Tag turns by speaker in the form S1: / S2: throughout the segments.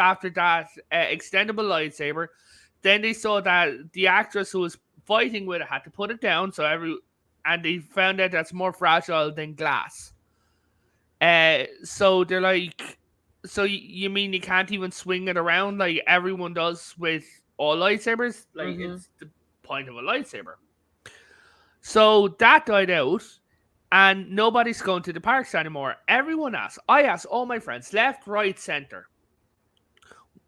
S1: after that extendable lightsaber. Then they saw that the actress who was fighting with it had to put it down, and they found out that's more fragile than glass. So they're like, so you mean you can't even swing it around like everyone does with all lightsabers? Like
S2: Mm-hmm.
S1: it's the point of a lightsaber. So that died out, and nobody's going to the parks anymore. Everyone asked. I asked all my friends, left, right, center.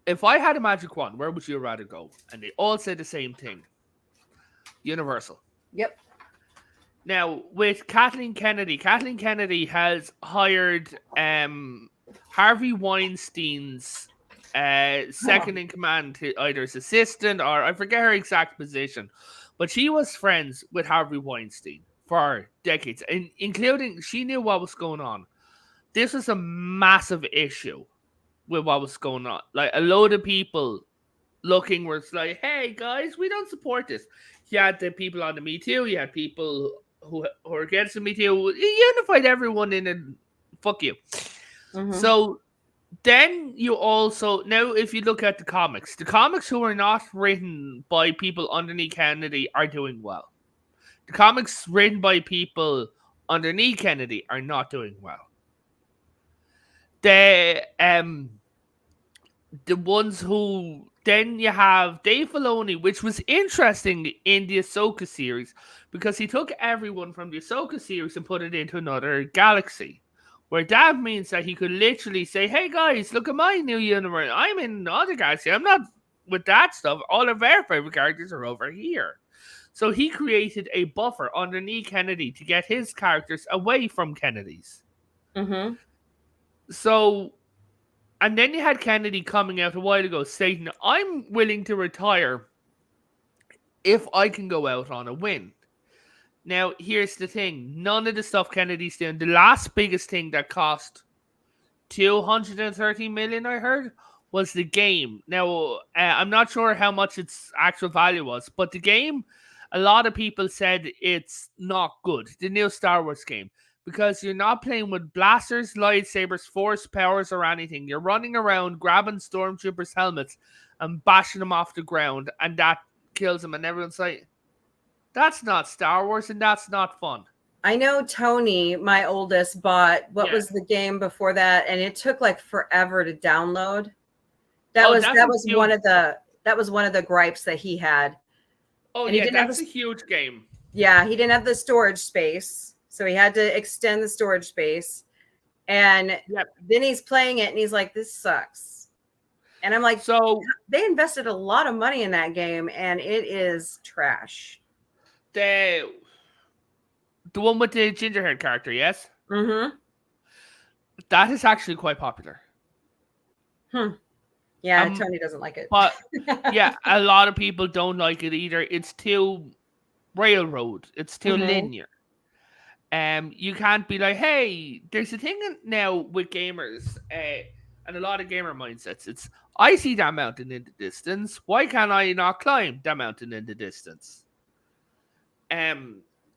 S1: If I had a magic wand, where would you rather go? And they all said the same thing: Universal.
S2: Yep.
S1: Now with Kathleen Kennedy has hired Harvey Weinstein's second in command to either his assistant or I forget her exact position, but she was friends with Harvey Weinstein for decades, and including she knew what was going on. This was a massive issue with what was going on. Like a load of people looking where it's like, hey guys, we don't support this. You had the people on the Me Too, you had people who are against the Me Too. You unified everyone in and fuck you.
S2: Mm-hmm.
S1: So then you also now if you look at the comics who are not written by people underneath Kennedy are doing well. The comics written by people underneath Kennedy are not doing well. The ones who then you have Dave Filoni, which was interesting in the Ahsoka series because he took everyone from the Ahsoka series and put it into another galaxy. Where that means that he could literally say, hey guys, look at my new universe. I'm in another galaxy. I'm not with that stuff. All of our favorite characters are over here. So he created a buffer underneath Kennedy to get his characters away from Kennedy's.
S2: Mm-hmm.
S1: So, and then you had Kennedy coming out a while ago saying, I'm willing to retire if I can go out on a win. Now, here's the thing. None of the stuff Kennedy's doing, the last biggest thing that cost 230 million, I heard, was the game. Now, I'm not sure how much its actual value was, but the game, a lot of people said it's not good. The new Star Wars game. Because you're not playing with blasters, lightsabers, force powers, or anything. You're running around grabbing stormtroopers' helmets and bashing them off the ground, and that kills them. And everyone's like, that's not Star Wars, and that's not fun.
S2: I know Tony, my oldest, bought what
S1: Yeah.
S2: was the game before that, and it took like forever to download. That
S1: Oh,
S2: was
S1: that's
S2: that
S1: a
S2: was
S1: huge.
S2: one of the gripes that he had.
S1: Oh
S2: And he
S1: yeah,
S2: didn't have
S1: that's a
S2: the
S1: huge game.
S2: yeah, he didn't have the storage space. So he had to extend the storage space. And
S1: Yep.
S2: then he's playing it and he's like, this sucks. And I'm like,
S1: So
S2: they invested a lot of money in that game and it is trash.
S1: the one with the ginger haired character, yes,
S2: Mm-hmm.
S1: that is actually quite popular.
S2: Yeah, Tony doesn't like it.
S1: But yeah, a lot of people don't like it either. It's too railroad. It's too
S2: Mm-hmm.
S1: linear. You can't be like, hey, there's a thing now with gamers, and a lot of gamer mindsets. It's I see that mountain in the distance. Why can't I not climb that mountain in the distance?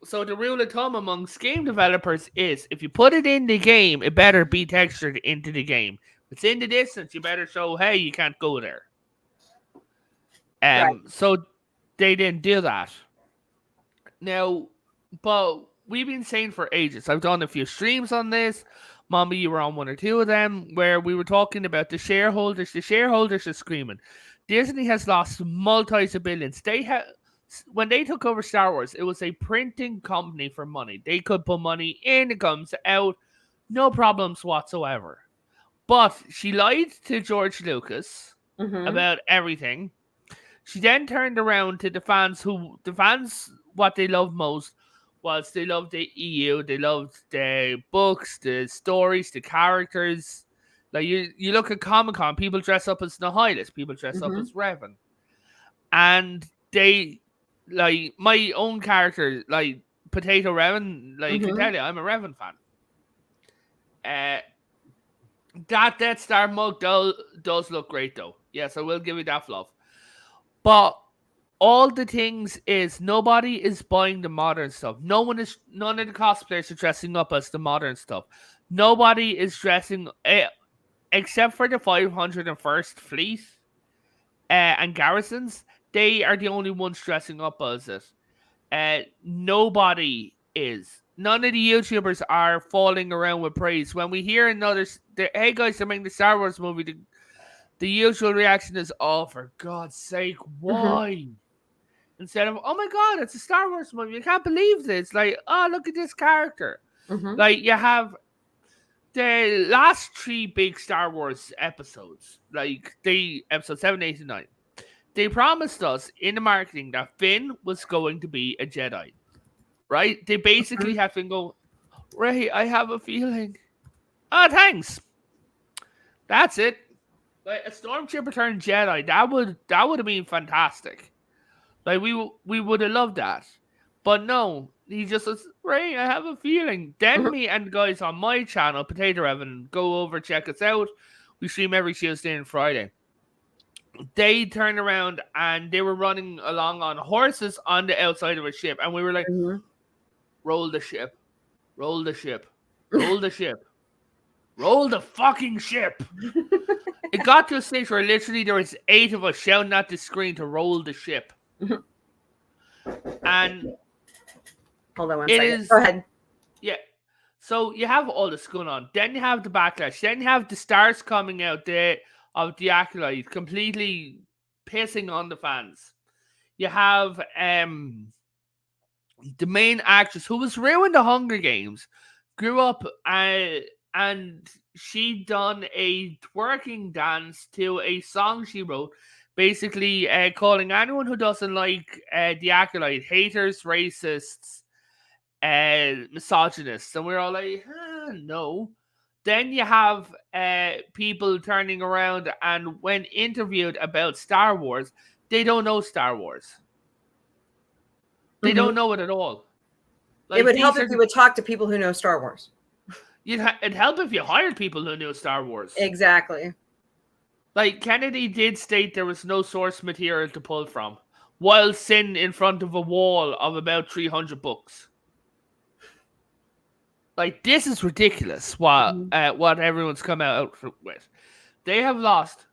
S1: So the rule of thumb amongst game developers is if you put it in the game, it better be textured into the game. If it's in the distance, you better show, hey, you can't go there.
S2: Right.
S1: So they didn't do that. Now, but we've been saying for ages. I've done a few streams on this. Mombie, you were on one or two of them where we were talking about the shareholders. The shareholders are screaming. Disney has lost multis of billions. When they took over Star Wars, it was a printing company for money. They could put money in, it comes out, no problems whatsoever. But she lied to George Lucas
S2: Mm-hmm.
S1: about everything. She then turned around to the fans what they loved most was they loved the EU, they loved the books, the stories, the characters. Like you look at Comic-Con, people dress up as Nihilus, people dress up
S2: Mm-hmm.
S1: as Revan. And they like my own character, like Potato Revan, like you can
S2: Mm-hmm.
S1: tell you, I'm a Revan fan. That Death Star mug does look great though. Yes, I will give you that fluff. But all the things is nobody is buying the modern stuff. None of the cosplayers are dressing up as the modern stuff. Nobody is dressing except for the 501st Fleet and garrisons, they are the only ones dressing up as it. Nobody is. None of the YouTubers are falling around with praise. When we hear hey guys, they're making the Star Wars movie, the usual reaction is, oh, for God's sake, why? Instead of, oh my God, it's a Star Wars movie. I can't believe this. Like, oh, look at this character. Like, you have the last 3 big Star Wars episodes, like episode 7, 8, and 9. They promised us in the marketing that Finn was going to be a Jedi. Right? They basically have Finn go, Ray, I have a feeling. Oh, thanks. That's it. Like a stormtrooper turned Jedi, that would have been fantastic. Like we would have loved that. But no, he just says, Ray, I have a feeling. Then me and the guys on my channel, Potato Evan, go over, check us out. We stream every Tuesday and Friday. They turned around and they were running along on horses on the outside of a ship. And we were like, roll the ship. Roll the ship. Roll the ship. Roll the fucking ship. It got to a stage where literally there was 8 of us shouting at the screen to roll the ship. And
S2: hold on one second. Go ahead.
S1: Yeah. So you have all this going on. Then you have the backlash. Then you have the stars coming out there of the Acolyte completely pissing on the fans. You have the main actress who was ruined the Hunger Games, grew up and she done a twerking dance to a song she wrote, basically calling anyone who doesn't like the Acolyte haters, racists, misogynists. And we're all like, no. Then you have people turning around and when interviewed about Star Wars, they don't know Star Wars. They don't know it at all.
S2: Like, it would help if you would talk to people who know Star Wars.
S1: It'd help if you hired people who knew Star Wars.
S2: Exactly.
S1: Like, Kennedy did state there was no source material to pull from, while sitting in front of a wall of about 300 books. Like, this is ridiculous what everyone's come out with. They have lost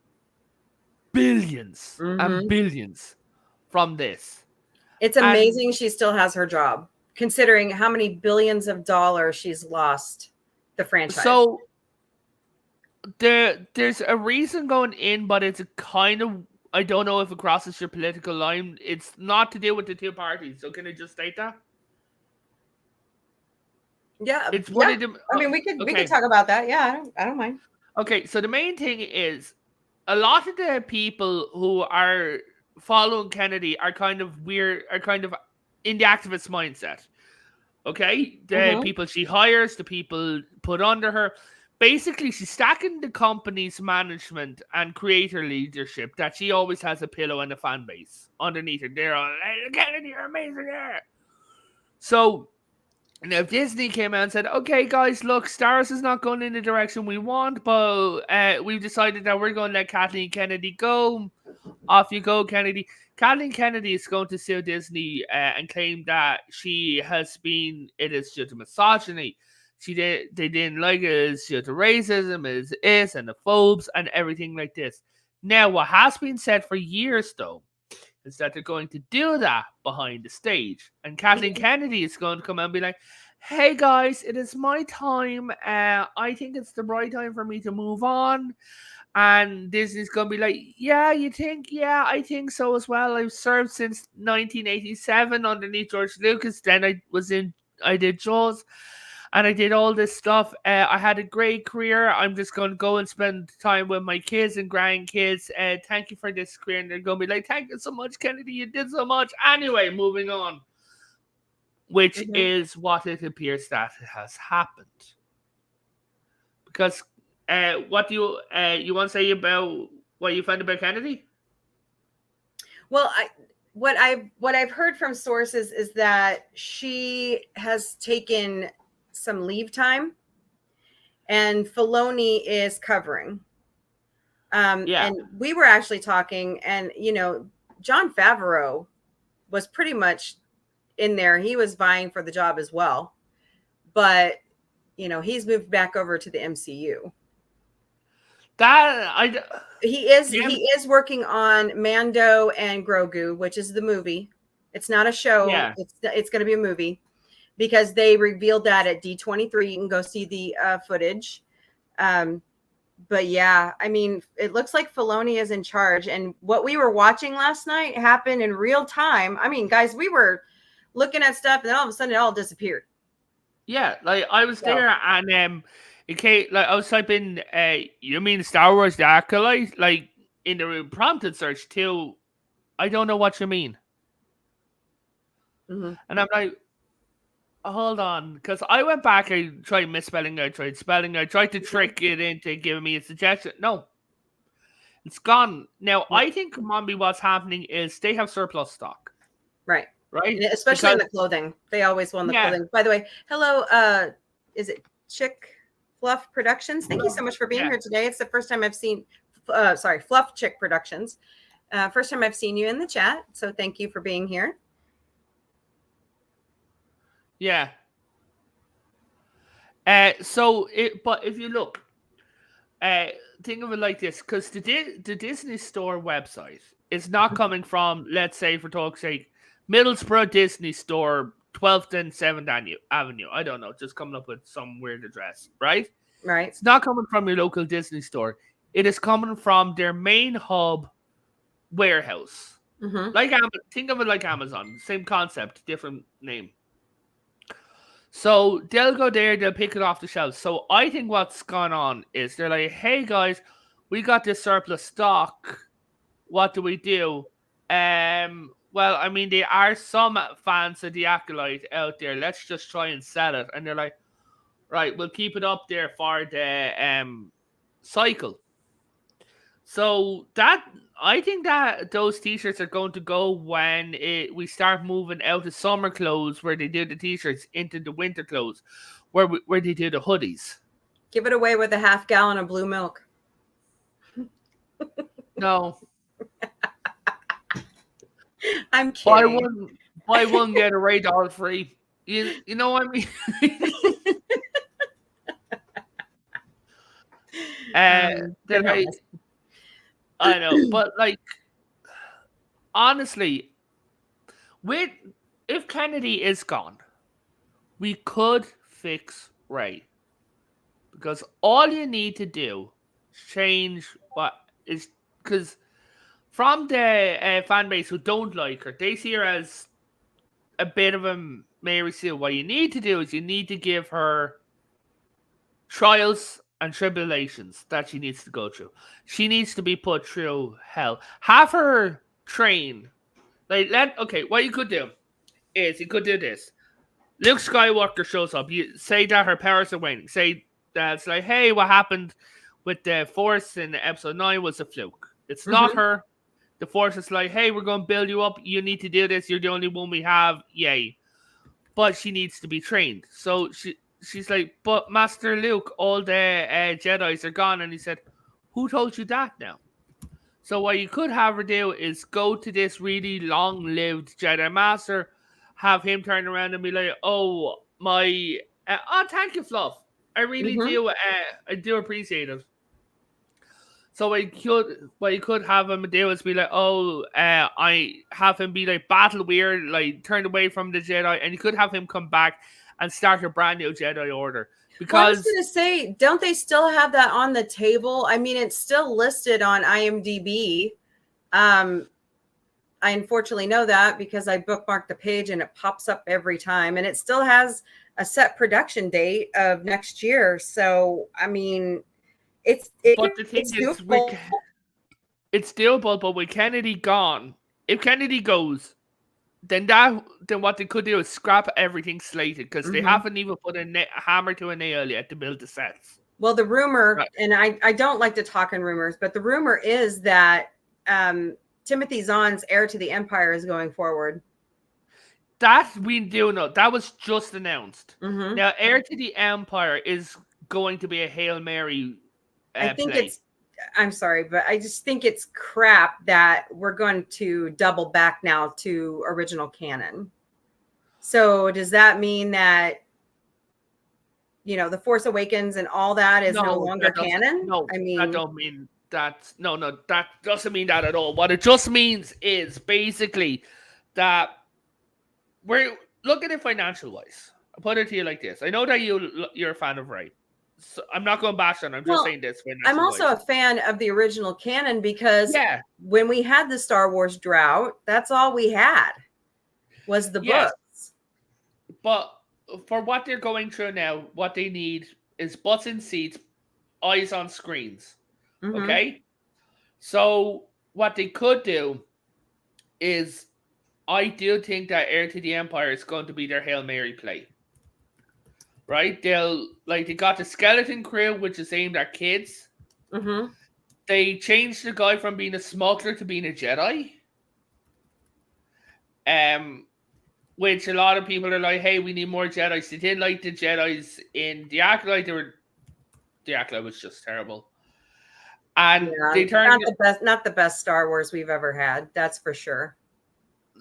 S1: billions and billions from this.
S2: It's amazing she still has her job, considering how many billions of dollars she's lost the franchise.
S1: So there's a reason going in, but it's a kind of, I don't know if it crosses your political line. It's not to do with the 2 parties. So can I just state that?
S2: Yeah,
S1: it's one of them.
S2: I mean, we could talk about that. Yeah, I don't mind.
S1: Okay, so the main thing is a lot of the people who are following Kennedy are kind of weird, are kind of in the activist mindset. Okay, the people she hires, the people put under her. Basically, she's stacking the company's management and creator leadership that she always has a pillow and a fan base underneath her. They're all, hey, Kennedy, you're amazing here. So now Disney came out and said, okay, guys, look, Star Wars is not going in the direction we want, but we've decided that we're going to let Kathleen Kennedy go. Off you go, Kennedy. Kathleen Kennedy is going to sue Disney and claim that it is due to misogyny. They didn't like it, it's due to racism, it is and the phobes and everything like this. Now, what has been said for years, though, is that they're going to do that behind the stage. And Kathleen Kennedy is going to come out and be like, hey guys, it is my time. I think it's the right time for me to move on. And Disney's going to be like, yeah, you think? Yeah, I think so as well. I've served since 1987 underneath George Lucas. Then I did Jaws. And I did all this stuff. I had a great career. I'm just going to go and spend time with my kids and grandkids. Thank you for this career. And they're going to be like, thank you so much, Kennedy. You did so much. Anyway, moving on. Which is what it appears that has happened. Because what do you want to say about what you found about Kennedy?
S2: Well, what I've heard from sources is that she has taken some leave time and Filoni is covering. And we were actually talking, and Jon Favreau was pretty much in there. He was vying for the job as well, but he's moved back over to the MCU. He is working on Mando and Grogu, which is the movie. It's not a show.
S1: Yeah.
S2: It's going to be a movie because they revealed that at D23. You can go see the footage. But yeah, I mean, it looks like Filoni is in charge. And what we were watching last night happened in real time. I mean, guys, we were looking at stuff and then all of a sudden it all disappeared.
S1: Yeah, like I was there and it came, like I was typing you mean Star Wars The Acolyte? Like in the prompted search too, I don't know what you mean.
S2: Mm-hmm.
S1: And I'm like, hold on, because I went back, I tried misspelling, I tried spelling, I tried to trick it into giving me a suggestion. No. It's gone. Now, I think, Mombie, what's happening is they have surplus stock.
S2: Right.
S1: Right?
S2: And especially in the clothing. They always want the clothing. By the way, hello, is it Chick Fluff Productions? Thank you so much for being here today. It's the first time I've seen, Fluff Chick Productions. First time I've seen you in the chat. So thank you for being here.
S1: Yeah. But if you look, think of it like this, because the Disney Store website is not coming from, let's say, for talk's sake, Middlesbrough Disney Store, 12th and 7th Avenue. I don't know, just coming up with some weird address, right?
S2: Right.
S1: It's not coming from your local Disney store. It is coming from their main hub warehouse.
S2: Mm-hmm.
S1: Like think of it like Amazon, same concept, different name. So they'll go there, they'll pick it off the shelves. So I think what's gone on is they're like, hey guys, we got this surplus stock. What do we do? Well, I mean, there are some fans of the Acolyte out there. Let's just try and sell it. And they're like, right, we'll keep it up there for the cycle. So I think that those t-shirts are going to go when we start moving out of summer clothes, where they do the t-shirts, into the winter clothes, where they do the hoodies.
S2: Give it away with a half gallon of blue milk.
S1: No.
S2: I'm kidding.
S1: Buy one get a $8 free. You know what I mean? I know, but like, honestly, if Kennedy is gone, we could fix Rey, because all you need to do change what is, because from the fan base who don't like her, they see her as a bit of a Mary Sue. What you need to do is you need to give her trials and tribulations that she needs to go through. She needs to be put through hell. Have her train. What you could do is you could do this. Luke Skywalker shows up. You say that her powers are waning. Say that it's like, hey, what happened with the Force in episode 9 was a fluke. It's not her. The Force is like, hey, we're going to build you up. You need to do this. You're the only one we have. Yay. But she needs to be trained. So she's like, but Master Luke, all the Jedis are gone. And he said, who told you that now? So what you could have her do is go to this really long-lived Jedi Master, have him turn around and be like, oh, my... thank you, Fluff. I really do. I do appreciate it. So what you could have him do is be like, oh, I have him be like battle weird, like turned away from the Jedi, and you could have him come back and start a brand new Jedi Order. Because
S2: I was going to say, don't they still have that on the table? I mean, it's still listed on IMDb. I unfortunately know that because I bookmarked the page and it pops up every time, and it still has a set production date of next year. So, I mean, it's doable.
S1: It's doable, but with Kennedy gone, if Kennedy goes, then what they could do is scrap everything slated, because they haven't even put a hammer to a nail yet to build the sets.
S2: Well, the rumor, and I don't like to talk in rumors, but the rumor is that Timothy Zahn's Heir to the Empire is going forward.
S1: That we do know. That was just announced. Now, Heir to the Empire is going to be a Hail Mary.
S2: I think I'm sorry, but I just think it's crap that we're going to double back now to original canon. So does that mean that the Force Awakens and all that is no
S1: No,
S2: longer
S1: that doesn't.
S2: canon.
S1: No,
S2: I
S1: that
S2: mean,
S1: don't mean that. No, no, that doesn't mean that at all. What it just means is basically that we're look at it financial wise. I'll put it to you like this. I know that you're a fan of Ray. So I'm not going to bash on. I'm just
S2: well,
S1: saying this
S2: I'm
S1: financial
S2: also
S1: wise.
S2: a fan of the original canon because
S1: Yeah.
S2: when we had the Star Wars drought, that's all we had was the
S1: Yes.
S2: books.
S1: But for what they're going through now, what they need is butts in seats, eyes on screens.
S2: Mm-hmm.
S1: Okay? So what they could do is I do think that Heir to the Empire is going to be their Hail Mary play. Right? They got the skeleton crew, which is aimed at kids.
S2: Mm-hmm.
S1: They changed the guy from being a smuggler to being a Jedi. Which a lot of people are like, hey, we need more Jedis. They didn't like the Jedis in the Acolyte. The Acolyte was just terrible. And they turned
S2: not the best Star Wars we've ever had, that's for sure.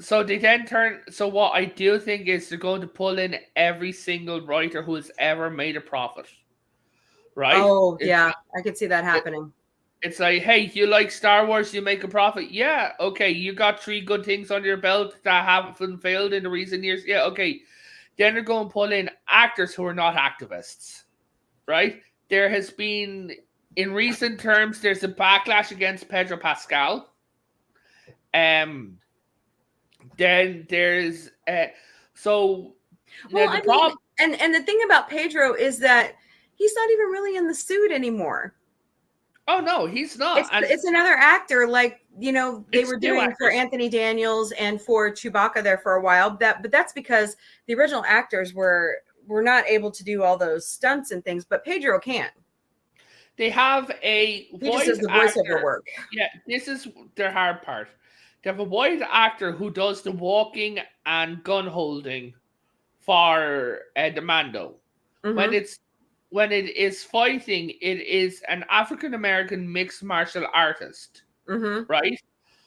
S1: So they then so what I do think is they're going to pull in every single writer who has ever made a profit. Right?
S2: Oh, yeah, I could see that happening.
S1: It's like, hey, you like Star Wars, you make a profit. Yeah, okay, you got 3 good things under your belt that haven't failed in the recent years. Yeah, okay. Then they're going to pull in actors who are not activists, right? There has been, in recent terms, there's a backlash against Pedro Pascal. Then there's so.
S2: Well, I mean, and the thing about Pedro is that he's not even really in the suit anymore.
S1: Oh no, he's not.
S2: It's another actor, like they were doing
S1: actors
S2: for Anthony Daniels and for Chewbacca there for a while. But that's because the original actors were not able to do all those stunts and things. But Pedro can.
S1: They have a
S2: he just does the voiceover work.
S1: Yeah, this is the hard part. They have a voice actor who does the walking and gun holding for the Mando.
S2: Mm-hmm.
S1: When it is fighting, it is an African American mixed martial artist, right?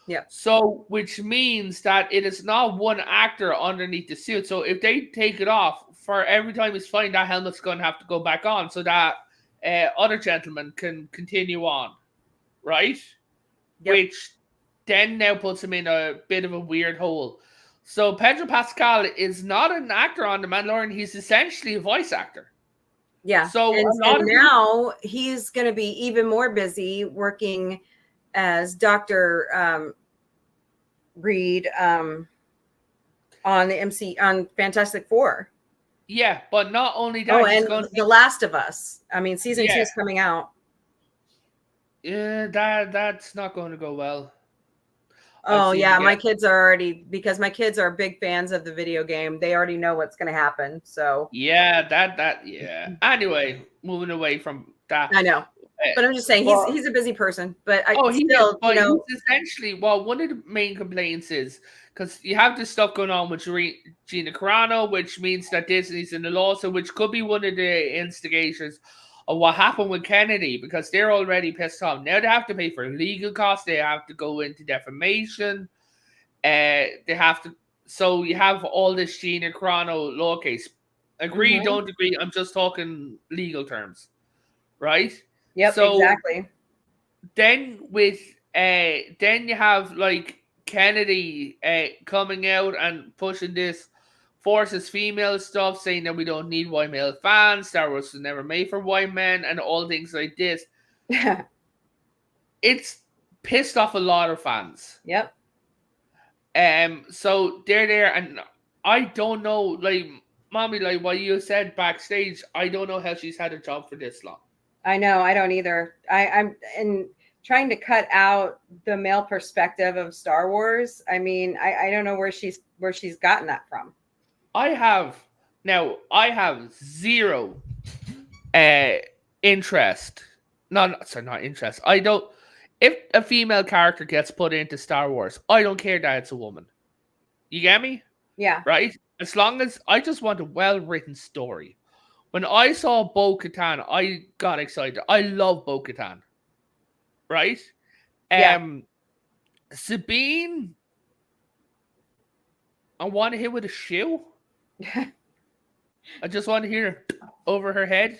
S2: Yeah.
S1: So, which means that it is not one actor underneath the suit. So, if they take it off, for every time he's fighting, that helmet's going to have to go back on so that other gentlemen can continue on, right? Yep. Which then now puts him in a bit of a weird hole. So, Pedro Pascal is not an actor on The Mandalorian. He's essentially a voice actor.
S2: Yeah.
S1: So
S2: and now he's going to be even more busy working as Dr. Reed on on Fantastic Four.
S1: Yeah, but not only that.
S2: Oh, and The Last of Us. I mean, season 2 is coming out.
S1: Yeah, that's not going to go well.
S2: Oh yeah, my kids are already, because my kids are big fans of the video game. They already know what's going to happen. So
S1: yeah, yeah. Anyway, moving away from that.
S2: I know, but I'm just saying he's a busy person. But he's
S1: essentially, one of the main complaints is because you have this stuff going on with Gina Carano, which means that Disney's in the lawsuit, which could be one of the instigators of what happened with Kennedy, because they're already pissed off. Now they have to pay for legal costs. They have to go into defamation. They have to. So you have all this Gina Carano law case. Agree, don't agree. I'm just talking legal terms, right?
S2: Yep, so exactly.
S1: Then then you have like Kennedy coming out and pushing this forces female stuff, saying that we don't need white male fans. Star Wars was never made for white men, and all things like this. It's pissed off a lot of fans.
S2: Yep.
S1: So they're there, and I don't know, like, Mommy, like what you said backstage, I don't know how she's had a job for this long.
S2: I know, I don't either. I'm trying to cut out the male perspective of Star Wars. I mean, I don't know where she's gotten that from. I have
S1: zero interest. Not interest. I don't. If a female character gets put into Star Wars, I don't care that it's a woman. You get me?
S2: Yeah.
S1: Right? As long as I just want a well-written story. When I saw Bo-Katan, I got excited. I love Bo-Katan. Right?
S2: Yeah.
S1: Sabine, I want to hit with a shoe. I just want to hear over her head,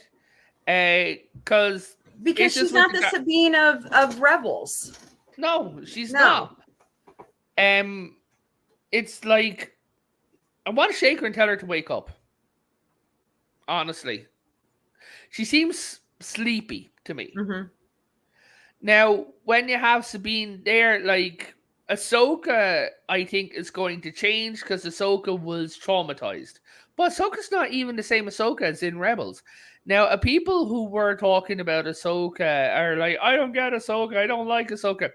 S1: because
S2: Because she's not the Sabine of Rebels.
S1: No, she's
S2: No.
S1: not. It's like I want to shake her and tell her to wake up. Honestly, she seems sleepy to me.
S2: Mm-hmm.
S1: Now, when you have Sabine there, like Ahsoka, I think is going to change because Ahsoka was traumatized. But Ahsoka's not even the same Ahsoka as in Rebels. Now, people who were talking about Ahsoka are like, I don't get Ahsoka, I don't like Ahsoka.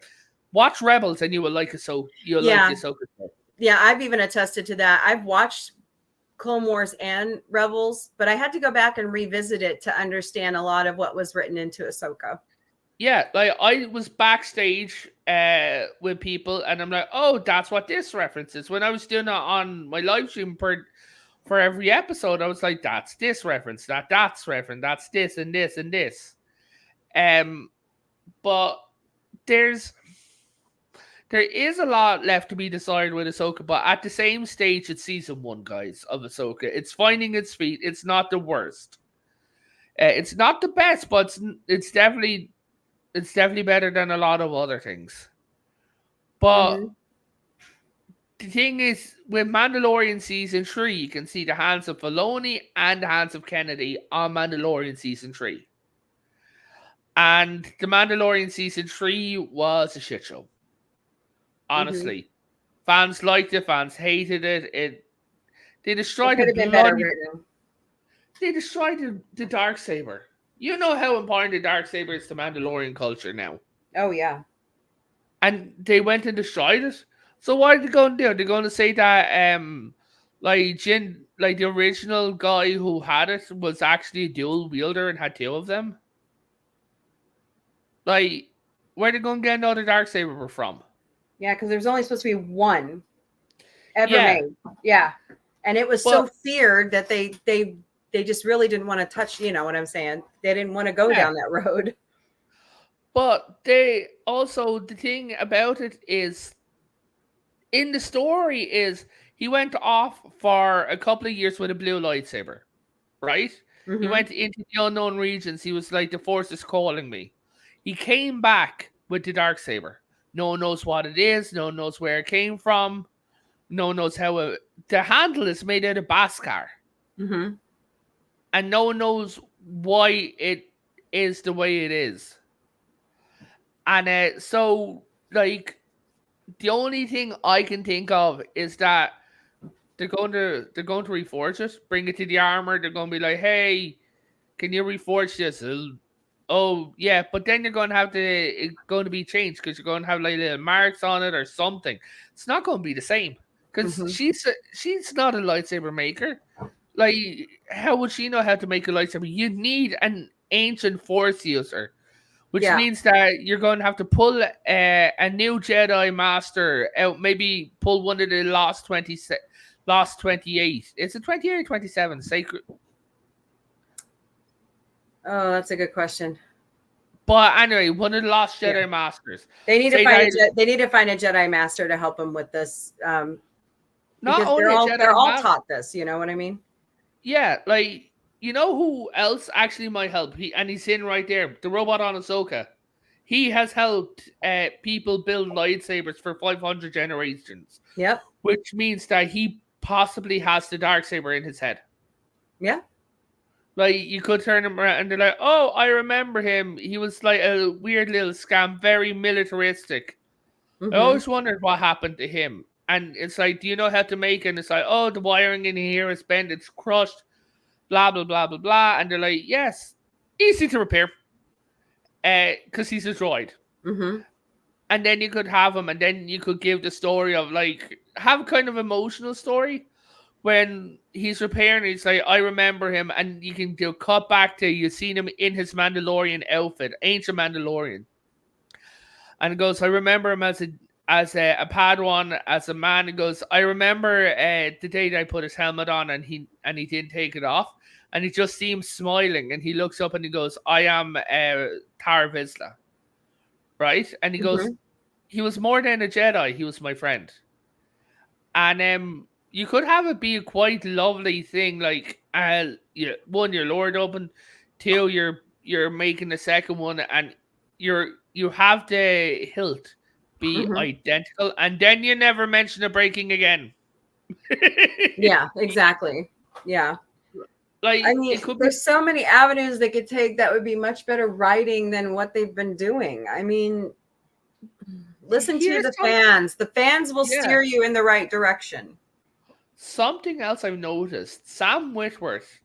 S1: Watch Rebels and you will like Ahsoka. You'll like the Ahsoka stuff.
S2: Yeah, I've even attested to that. I've watched Clone Wars and Rebels, but I had to go back and revisit it to understand a lot of what was written into Ahsoka.
S1: Yeah, like I was backstage with people, and I'm like, oh, that's what this reference is. When I was doing it on my live stream for every episode, I was like, that's this reference, that's reference, that's this and this and this. But there is a lot left to be decided with Ahsoka, but at the same stage, it's season 1, guys, of Ahsoka. It's finding its feet. It's not the worst. It's not the best, but it's definitely better than a lot of other things. But the thing is, with Mandalorian season 3, you can see the hands of Filoni and the hands of Kennedy on Mandalorian season 3. And the Mandalorian season 3 was a shit show. Honestly. Fans liked it, fans hated it. They destroyed
S2: the
S1: They destroyed the Darksaber. You know how important the Darksaber is to Mandalorian culture now.
S2: Oh, yeah.
S1: And they went and destroyed it. So what are they going to do? They're going to say that the original guy who had it was actually a dual wielder and had 2 of them? Like, where are they going to get another Darksaber from?
S2: Yeah, because there's only supposed to be 1 ever made. Yeah. And it was so feared that they just really didn't want to touch, you know what I'm saying? They didn't want to go down that road.
S1: But they also, the thing about it is, in the story is, he went off for a couple of years with a blue lightsaber, right? He went into the unknown regions. He was like, the Force is calling me. He came back with the Darksaber. No one knows what it is. No one knows where it came from. No one knows how the handle is made out of Beskar. And no one knows why it is the way it is. And so, like, the only thing I can think of is that they're going to reforge it, bring it to the armor. They're going to be like, hey, can you reforge this? Oh, yeah, but then you're going to have it's going to be changed because you're going to have like little marks on it or something. It's not going to be the same because she's not a lightsaber maker. Like, how would she know how to make a lightsaber? You need an ancient Force user, which means that you're going to have to pull a new Jedi Master out. Maybe pull one of the last 28. Is it 28 or 27? Sacred.
S2: Oh, that's a good question.
S1: But anyway, one of the lost Jedi Masters.
S2: They need to find a Jedi Master to help them with this.
S1: Not only
S2: they're all taught this. You know what I mean?
S1: Yeah, like, you know who else actually might help? He's in right there. The robot on Ahsoka. He has helped people build lightsabers for 500 generations.
S2: Yep.
S1: Which means that he possibly has the Darksaber in his head.
S2: Yeah.
S1: Like, you could turn him around and they're like, oh, I remember him. He was like a weird little scam, very militaristic. I always wondered what happened to him. And it's like, do you know how to make it? And it's like, oh, the wiring in here is bent, it's crushed, blah, blah, blah, blah, blah. And they're like, yes, easy to repair. Because he's a droid. And then you could have him, and then you could give the story of, like, have kind of emotional story. When he's repairing, he's like, I remember him, and you can do cut back to you've seen him in his Mandalorian outfit, ancient Mandalorian. And it goes, I remember him as a Padawan, as a man. It goes, I remember the day that I put his helmet on and he didn't take it off. And he just seems smiling, and he looks up and he goes, I am Tar Vizsla. Right? And he goes, he was more than a Jedi, he was my friend. And you could have it be a quite lovely thing, like, one, you're lured open. Two, you're making the second one, and you have the hilt be
S2: Mhm.
S1: identical, and then you never mention the breaking again.
S2: Yeah, exactly. Yeah. I
S1: Like
S2: mean,
S1: it could be.
S2: there's so many avenues they could take that would be much better writing than what they've been doing. I mean, listen to
S1: Here's
S2: the
S1: some,
S2: fans. The fans will
S1: yeah.
S2: steer you in the right direction.
S1: Something else I've noticed: Sam Whitworth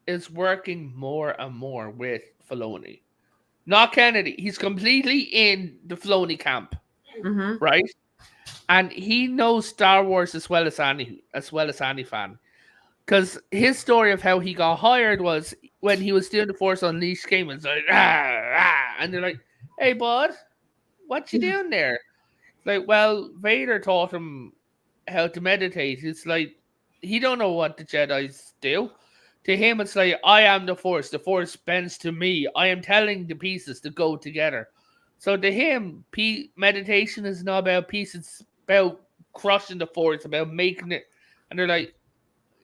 S1: is working more and more with Filoni. Not Kennedy. He's completely in the Filoni camp,
S2: Mm-hmm.
S1: right? And he knows Star Wars as well as any fan. Because his story of how he got hired was when he was doing the Force Unleashed game. It's like, and they're like, "Hey, bud, what you doing there?" Like, well, Vader taught him how to meditate. It's like he don't know what the Jedi's do. To him, it's like I am the Force. The Force bends to me. I am telling the pieces to go together. So to him, meditation is not about peace. It's about crushing the Force. About making it. And they're like,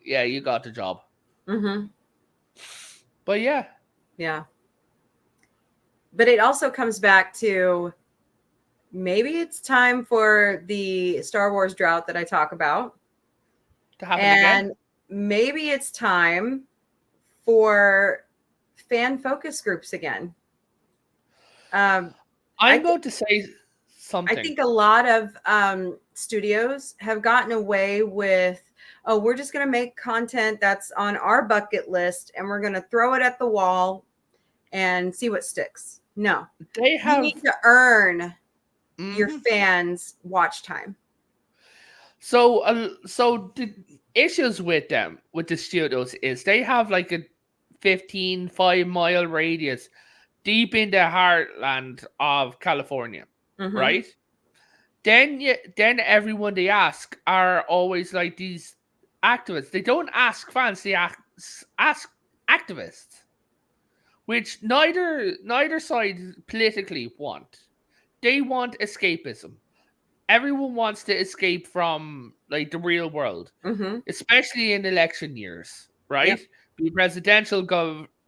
S1: "Yeah, you got the job."
S2: Mm-hmm.
S1: But yeah,
S2: Yeah. But it also comes back to maybe it's time for the Star Wars drought that I talk about.
S1: to happen again.
S2: And maybe it's time for fan focus groups again. Um, I,
S1: I'm
S2: th-
S1: going to say
S2: I
S1: something.
S2: think a lot of studios have gotten away with, oh, we're just going to make content that's on our bucket list and we're going to throw it at the wall and see what sticks. No,
S1: They
S2: you
S1: have.
S2: need to earn your
S1: Mhm.
S2: fans' watch time.
S1: So the issues with them, with the studios, is they have like a 15 5 mile radius deep in the heartland of California,
S2: Mm-hmm.
S1: right? Then everyone they ask are always like these activists. They don't ask fans, they ask activists, which neither side politically want. They want escapism. Everyone wants to escape from like the real world,
S2: Mm-hmm.
S1: especially in election years, right?
S2: Yep.
S1: Be presidential,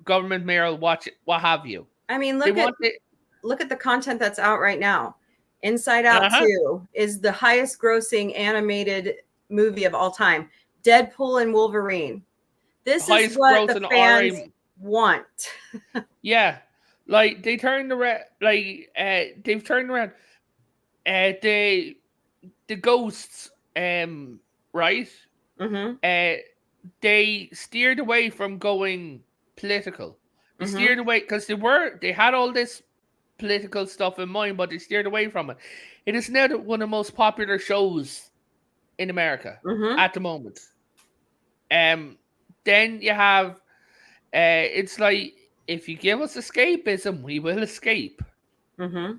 S1: government, mayoral, what have you.
S2: I mean,
S1: They want it.
S2: look at the content that's out right now. Inside Out
S1: Uh-huh.
S2: 2 is the highest grossing animated movie of all time. Deadpool and Wolverine. This is
S1: Highest
S2: what
S1: growth
S2: the
S1: in
S2: fans
S1: RA.
S2: want.
S1: Yeah, like they turned around. Like they've turned around. The ghosts. Right.
S2: Mm-hmm.
S1: Uh, they steered away from going political. They
S2: Mm-hmm.
S1: steered away because they had all this political stuff in mind, but they steered away from it. It is now one of the most popular shows in America
S2: Mm-hmm.
S1: at the moment. Then you have it's like if you give us escapism, we will escape.
S2: Mm-hmm.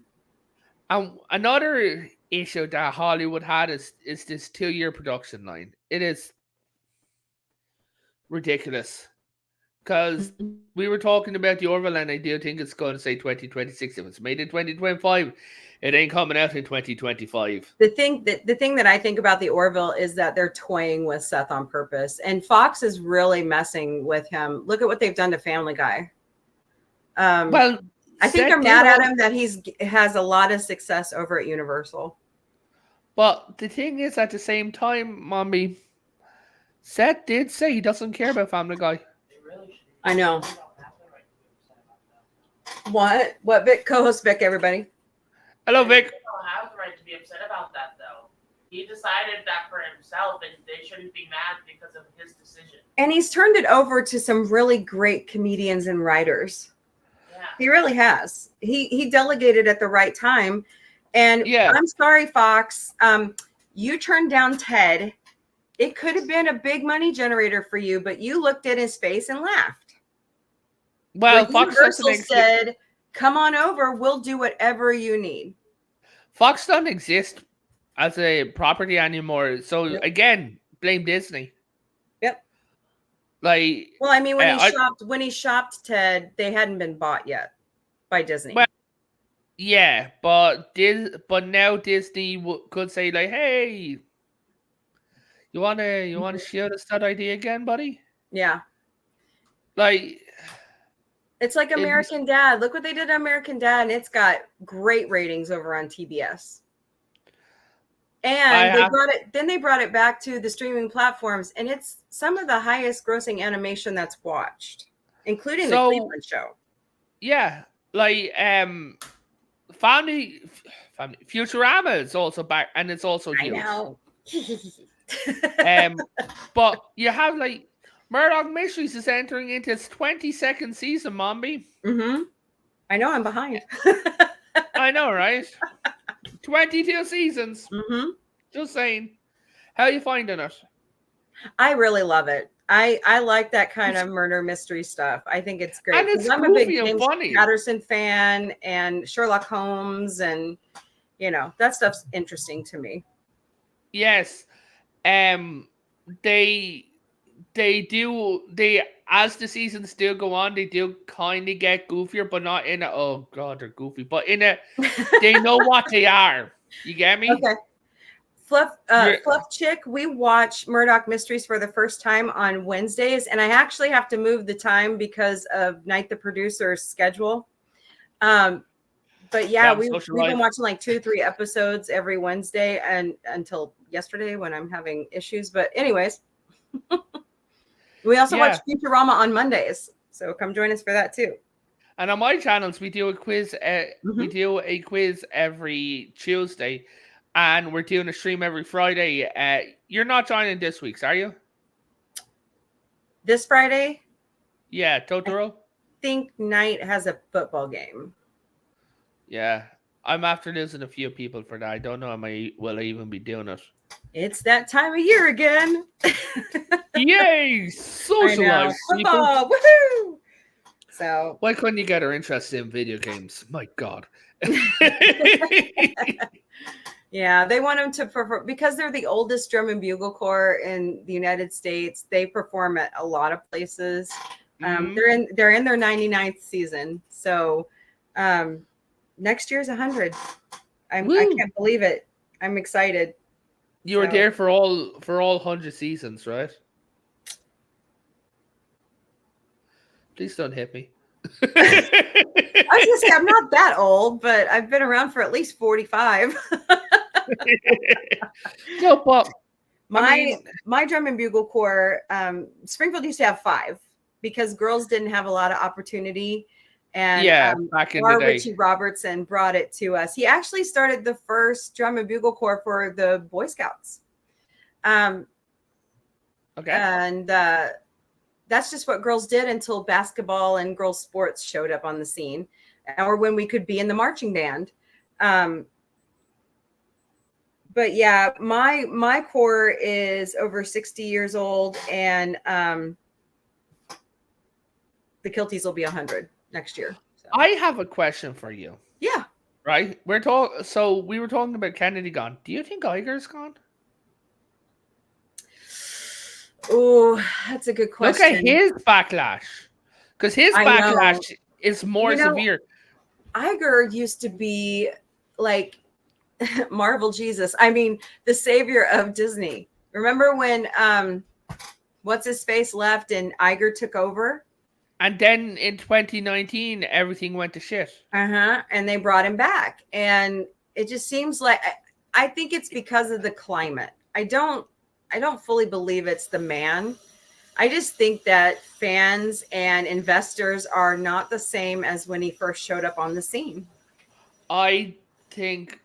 S1: And another issue that Hollywood had is this 2 year production line. It is ridiculous. Because we were talking about the Orville, and I do think it's going to say 2026. If it's made in 2025, it ain't coming out in 2025.
S2: The thing that I think about the Orville is that they're toying with Seth on purpose, and Fox is really messing with him. Look at what they've done to Family Guy.
S1: Well,
S2: I think they're
S1: Seth did
S2: mad at
S1: all,
S2: him that has a lot of success over at Universal.
S1: but the thing is, at the same time, Mombie, Seth did say he doesn't care about Family Guy.
S2: I know. What Vic, co-host Vic, everybody.
S1: Hello, Vic.
S3: He don't have the right to be upset about that, though. He decided that for himself, and they shouldn't be mad because of his decision.
S2: And he's turned it over to some really great comedians and writers.
S3: Yeah.
S2: He really has. He delegated at the right time. And
S1: Yeah.
S2: I'm sorry, Fox. You turned down Ted. It could have been a big money generator for you, but you looked at his face and laughed.
S1: Well,
S2: But
S1: Fox doesn't
S2: Universal said, "Come on over. We'll do whatever you need."
S1: Fox doesn't exist as a property anymore. So
S2: Yep.
S1: again, blame Disney.
S2: Yep.
S1: Like,
S2: Well, I mean, when he shopped Ted, they hadn't been bought yet by Disney.
S1: Well, yeah, but now Disney could say like, "Hey, you wanna shoot us that idea again, buddy?"
S2: Yeah.
S1: Like,
S2: It's like American Dad. Look what they did to American Dad, and it's got great ratings over on TBS. And they brought it back to the streaming platforms, and it's some of the highest grossing animation that's watched, including the Cleveland show.
S1: Yeah, like Family Futurama is also back, and it's also huge.
S2: I know.
S1: But you have like Murdoch Mysteries is entering into its 22nd season, Mombie.
S2: Mm-hmm. I know I'm behind.
S1: I know, right? 22 seasons.
S2: Mm-hmm.
S1: Just saying. How are you finding it?
S2: I really love it. I like that kind of murder mystery stuff. I think it's great.
S1: And it's
S2: I'm a big
S1: goofy and
S2: James
S1: funny.
S2: Patterson fan and Sherlock Holmes, and that stuff's interesting to me.
S1: Yes. They as the seasons do go on, they do kind of get goofier, but not in a oh god they're goofy, but in a they know what they are. You get me?
S2: Okay. Fluff Chick, we watch Murdoch Mysteries for the first time on Wednesdays, and I actually have to move the time because of Night the Producer's schedule. But yeah, we've been watching like 2-3 episodes every Wednesday, and until yesterday when I'm having issues. But anyways, we also watch Futurama on Mondays, so come join us for that too.
S1: And on my channels, we do a quiz. We do a quiz every Tuesday. And we're doing a stream every Friday. You're not joining this week's, are you?
S2: This Friday?
S1: Yeah, Totoro?
S2: I think Night has a football game.
S1: Yeah. I'm after losing a few people for that. I don't know how I will even be doing it.
S2: It's that time of year again.
S1: Yay! Socialize,
S2: football! Woohoo! So
S1: why couldn't you get her interested in video games? My God.
S2: Yeah, they want them to perform because they're the oldest drum and bugle corps in the United States. They perform at a lot of places. They're in their 99th season. So next year's 100. I can't believe it. I'm excited.
S1: You were there for all 100 seasons, right? Please don't hit me.
S2: I was gonna say I'm not that old, but I've been around for at least 45.
S1: No, but
S2: my drum and bugle corps, Springfield used to have 5 because girls didn't have a lot of opportunity. And
S1: back in the day,
S2: Richie Robertson brought it to us. He actually started the first drum and bugle corps for the Boy Scouts.
S1: Okay.
S2: And that's just what girls did until basketball and girls sports showed up on the scene, or when we could be in the marching band. But yeah, my corps is over 60 years old, and the Kilties will be 100 next year. So.
S1: I have a question for you.
S2: Yeah.
S1: Right? we were talking about Kennedy gone. Do you think Iger's gone?
S2: Oh, that's a good question.
S1: Look at his backlash. Because his backlash is more severe.
S2: Iger used to be like Marvel Jesus. I mean, the savior of Disney. Remember when what's his face left and Iger took over?
S1: And then in 2019, everything went to shit.
S2: And they brought him back. And it just seems like I think it's because of the climate. I don't fully believe it's the man. I just think that fans and investors are not the same as when he first showed up on the scene.
S1: I think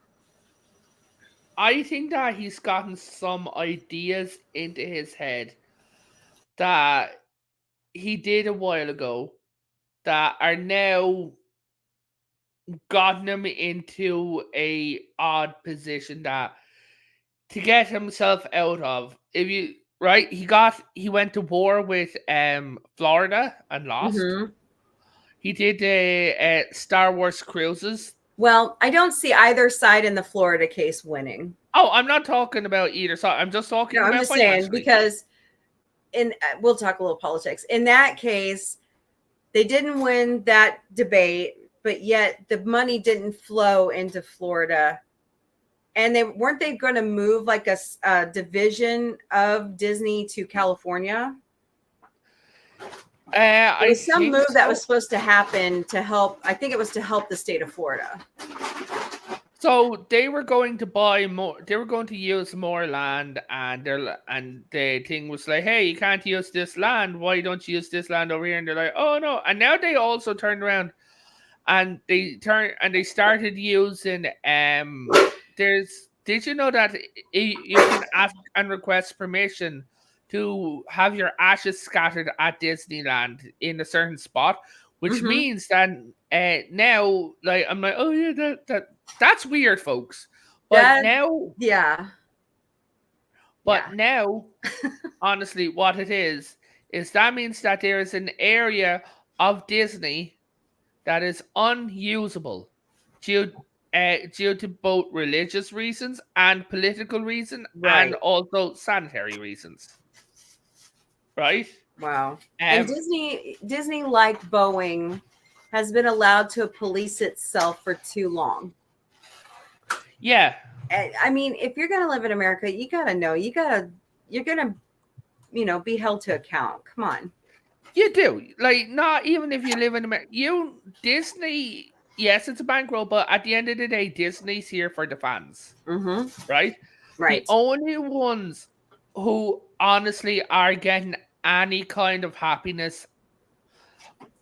S1: that he's gotten some ideas into his head that he did a while ago that are now gotten him into a odd position that to get himself out of. He went to war with Florida and lost. He did the Star Wars cruises.
S2: Well, I don't see either side in the Florida case winning.
S1: Oh, I'm not talking about either side. I'm just talking about
S2: I'm just saying because we'll talk a little politics. In that case, they didn't win that debate, but yet the money didn't flow into Florida. And weren't they going to move like a division of Disney to California? There
S1: I
S2: was some
S1: think
S2: move that
S1: so.
S2: was supposed to happen to help. I think it was to help the state of Florida.
S1: So they were going to buy more. They were going to use more land, and the thing was like, "Hey, you can't use this land. Why don't you use this land over here?" And they're like, "Oh no!" And now they also turned around and they started using There's did you know that you can ask and request permission to have your ashes scattered at Disneyland in a certain spot, which
S2: Mhm.
S1: means that now, like, I'm like, oh yeah, that's weird, folks. But
S2: That
S1: now,
S2: yeah.
S1: but now, honestly, what it is that means that there is an area of Disney that is unusable due due to both religious reasons and political reason and
S2: Right.
S1: also sanitary reasons. Right?
S2: Wow. And Disney, like Boeing, has been allowed to police itself for too long.
S1: Yeah.
S2: I mean, if you're gonna live in America, you gotta know you're gonna, be held to account. Come on.
S1: You do. Like, not even if you live in America. Disney, yes, it's a bankroll, but at the end of the day, Disney's here for the fans.
S2: Mm-hmm.
S1: Right? The
S2: Right.
S1: only ones who honestly are getting any kind of happiness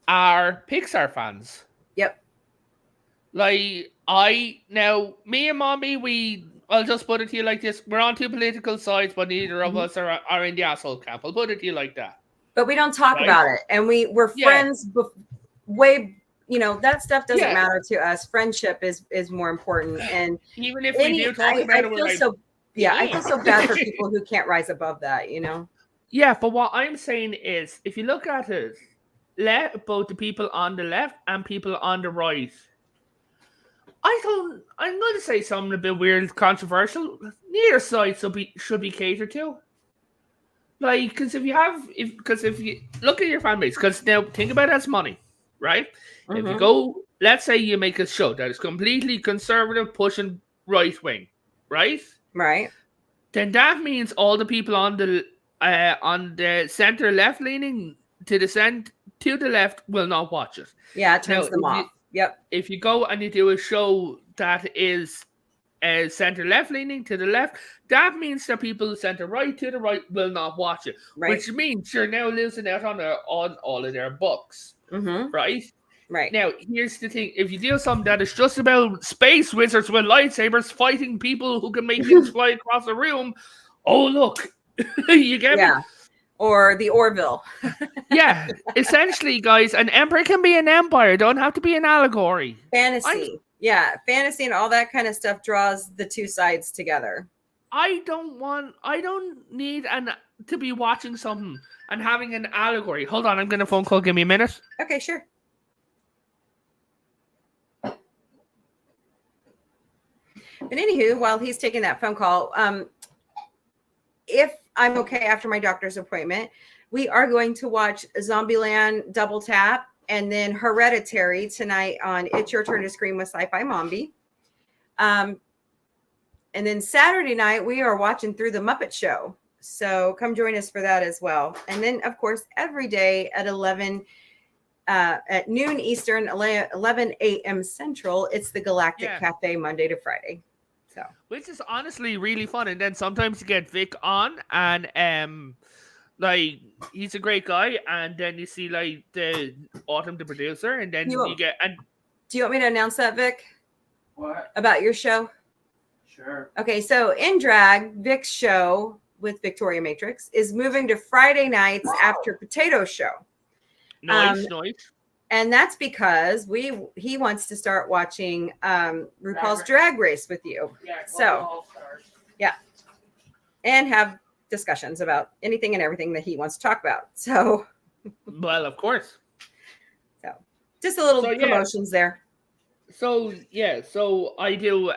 S1: are Pixar fans.
S2: Yep.
S1: Like, me and Mombie, I'll just put it to you like this. We're on two political sides, but neither of us are in the asshole camp. I'll put it to you like that.
S2: But we don't talk
S1: Right?
S2: about it. And we're
S1: Yeah.
S2: friends way, that stuff doesn't
S1: Yeah.
S2: matter to us. Friendship is more important. And
S1: Even if we do talk about it, we're like,
S2: I feel so bad for people who can't rise above that,
S1: yeah, but what I'm saying is, if you look at it, both the people on the left and people on the right, I'm going to say something a bit weird, controversial. Neither side should be catered to. Like, because if you look at your fan base, because now think about it as money, right? If you go, let's say you make a show that is completely conservative, pushing right wing, right?
S2: Right.
S1: Then that means all the people on the center left leaning to the left will not watch it.
S2: Yeah, it turns them off. Yep.
S1: If you go and you do a show that is center left leaning to the left, that means that people center right to the right will not watch it.
S2: Right.
S1: Which means you're now losing out on all of their bucks. Right?
S2: Right.
S1: Now, here's the thing. If you do something that is just about space wizards with lightsabers fighting people who can make things fly across the room, oh, look. You get me?
S2: Or the Orville.
S1: Yeah. Essentially, guys, an emperor can be an empire. Don't have to be an allegory.
S2: Fantasy. Fantasy and all that kind of stuff draws the two sides together.
S1: I don't need to be watching something and having an allegory. Hold on, I'm getting a phone call. Give me a minute.
S2: Okay, sure. But anywho, while he's taking that phone call, if I'm okay after my doctor's appointment, we are going to watch Zombieland Double Tap and then Hereditary tonight on It's Your Turn to Scream with Sci-Fi Mombie. And then Saturday night, we are watching Through the Muppet Show. So come join us for that as well. And then, of course, every day at noon Eastern, 11 a.m. Central, it's the Galactic Cafe Monday to Friday. So,
S1: which is honestly really fun. And then sometimes you get Vic on, and like, he's a great guy. And then you see like the Autumn, the producer, and then you get. And
S2: do you want me to announce that, Vic?
S3: What?
S2: About your show?
S3: Sure.
S2: Okay, so In Drag, Vic's show with Victoria Matrix is moving to Friday nights after Potato Show.
S1: Nice.
S2: And that's because he wants to start watching RuPaul's Drag Race with you.
S3: Yeah.
S2: So, and have discussions about anything and everything that he wants to talk about. So,
S1: well, of course.
S2: So, just a little promotions there.
S1: So I do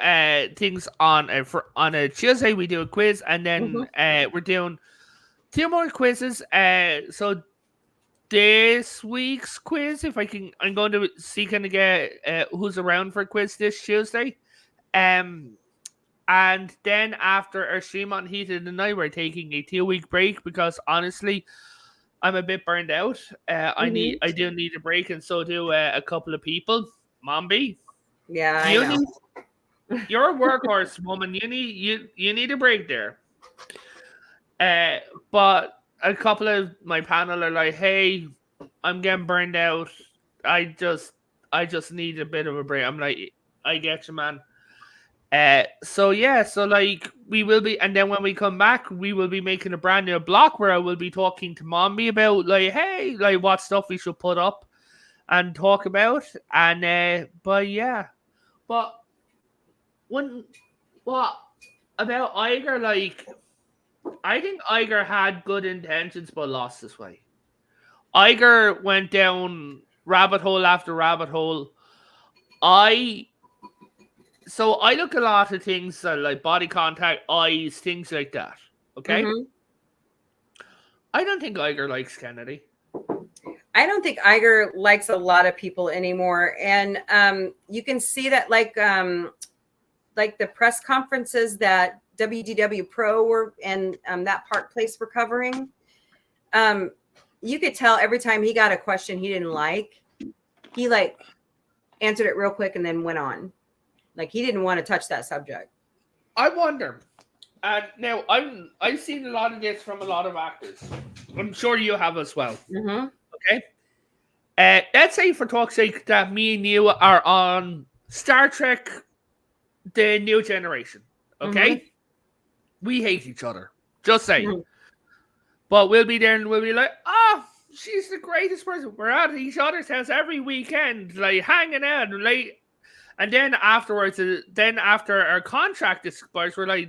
S1: things on a Tuesday. We do a quiz, and then we're doing 2 more quizzes. So this week's quiz, I'm going to see kind of get who's around for a quiz this Tuesday. And then after our stream on Heat of the Night, we're taking a 2-week break because honestly, I'm a bit burned out. I do need a break, and so do a couple of people. Mombie,
S2: Yeah, I
S1: you
S2: know.
S1: need. You're a workhorse woman. You need a break there. But a couple of my panel are like, "Hey, I'm getting burned out. I just need a bit of a break." I'm like, "I get you, man." So yeah, so like we will be, and then when we come back, we will be making a brand new block where I will be talking to Mommy about like, hey, like what stuff we should put up and talk about, and but yeah, but when what about Iger? Like, I think Iger had good intentions but lost his way. Iger went down rabbit hole after rabbit hole. I look a lot at things like body contact, eyes, things like that. Okay, I don't think Iger likes Kennedy.
S2: I don't think Iger likes a lot of people anymore, and you can see that like the press conferences that WDW Pro were and that Park Place were covering. You could tell every time he got a question he didn't like, he like answered it real quick and then went on. Like he didn't want to touch that subject.
S1: I wonder. And now I've seen a lot of this from a lot of actors. I'm sure you have as well.
S2: Mm-hmm.
S1: Okay. Let's say for talk's sake that me and you are on Star Trek, the New Generation. Okay. We hate each other. Just saying. But we'll be there and we'll be like, oh, she's the greatest person. We're at each other's house every weekend, like hanging out, like. And then afterwards, after our contract expires, we're like,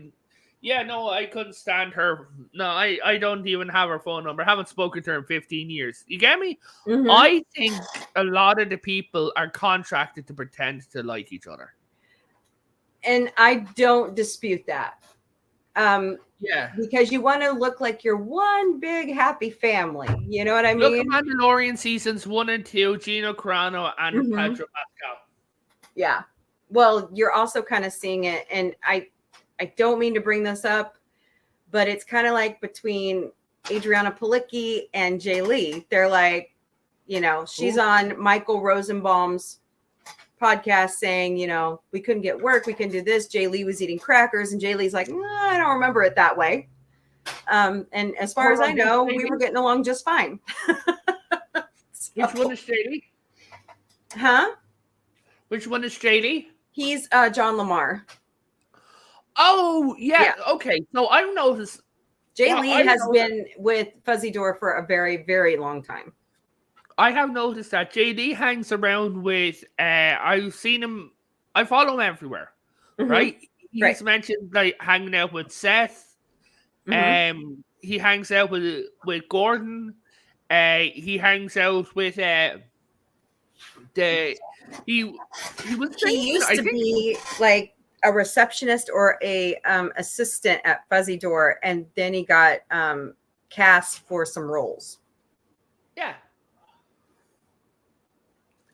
S1: yeah, no, I couldn't stand her. No, I don't even have her phone number. I haven't spoken to her in 15 years. You get me? I think a lot of the people are contracted to pretend to like each other.
S2: And I don't dispute that.
S1: Yeah.
S2: Because you want to look like you're one big happy family. You know what I mean?
S1: Look at Mandalorian seasons 1 and 2, Gino Carano and Pedro Pascal.
S2: Yeah. Well, you're also kind of seeing it, and I don't mean to bring this up, but it's kind of like between Adriana Palicki and Jay Lee. They're like, she's on Michael Rosenbaum's podcast saying, we couldn't get work, we couldn't do this. Jay Lee was eating crackers, and Jay Lee's like, I don't remember it that way. And as far as I know, we were getting along just fine.
S1: Which one is Jay Lee?
S2: Huh?
S1: Which one is Jay Lee?
S2: He's John Lamar.
S1: Oh, yeah. Okay. So I've noticed.
S2: Jay Lee has been with Fuzzy Door for a very, very long time.
S1: I have noticed that Jay Lee hangs around with, I've seen him, I follow him everywhere, right? He's mentioned like hanging out with Seth. He hangs out with Gordon. He hangs out with he used
S2: to be like a receptionist or a assistant at Fuzzy Door, and then he got cast for some roles.
S1: Yeah.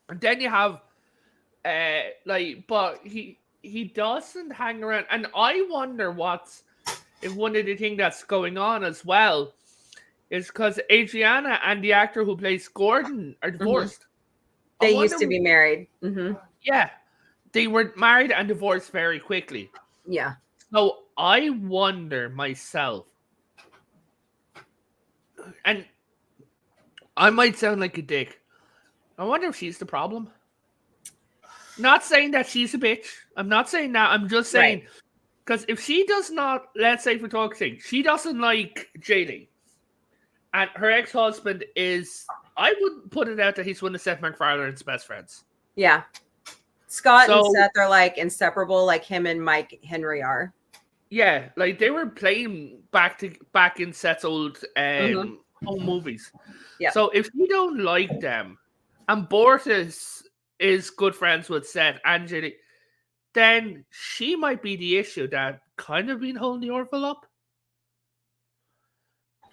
S1: And then you have but he doesn't hang around, and I wonder if one of the things that's going on as well is because Adriana and the actor who plays Gordon are divorced.
S2: They used to be married.
S1: Yeah. They were married and divorced very quickly.
S2: Yeah.
S1: So I wonder myself, and I might sound like a dick, I wonder if she's the problem. Not saying that she's a bitch. I'm not saying that. I'm just saying, because if she does not, let's say for talk's sake, she doesn't like JD, and her ex-husband is, I would put it out that he's one of Seth MacFarlane's best friends.
S2: Yeah. Scott and Seth are like inseparable, like him and Mike Henry are. Yeah,
S1: like they were playing back in Seth's old home movies.
S2: Yeah.
S1: So if you don't like them, and Bortus is good friends with Seth and JD, then she might be the issue that kind of been holding the Orville up.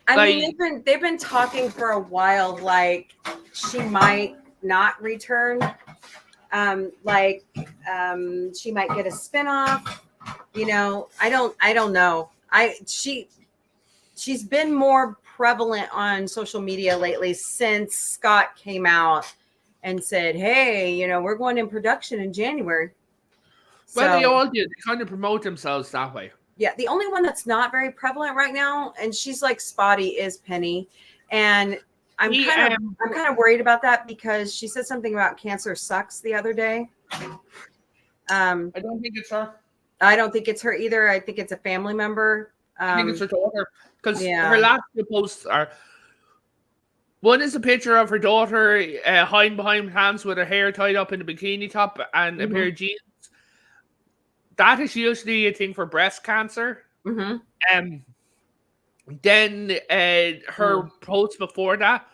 S2: I mean, they've been talking for a while, like she might not return. She might get a spinoff. I don't know. She's been more prevalent on social media lately since Scott came out and said, "Hey, we're going in production in January."
S1: Well, they
S2: So,
S1: all do. They kind of promote themselves that way.
S2: yeah, the only one that's not very prevalent right now, and she's like spotty, is Penny, and I'm kind of worried about that because she said something about cancer sucks the other day.
S1: I don't think it's her.
S2: I don't think it's her either. I think it's a family member.
S1: I think it's her daughter because
S2: yeah.
S1: her last two posts are. One is a picture of her daughter hiding behind hands with her hair tied up in a bikini top and a pair of jeans. That is usually a thing for breast cancer. Then her post before that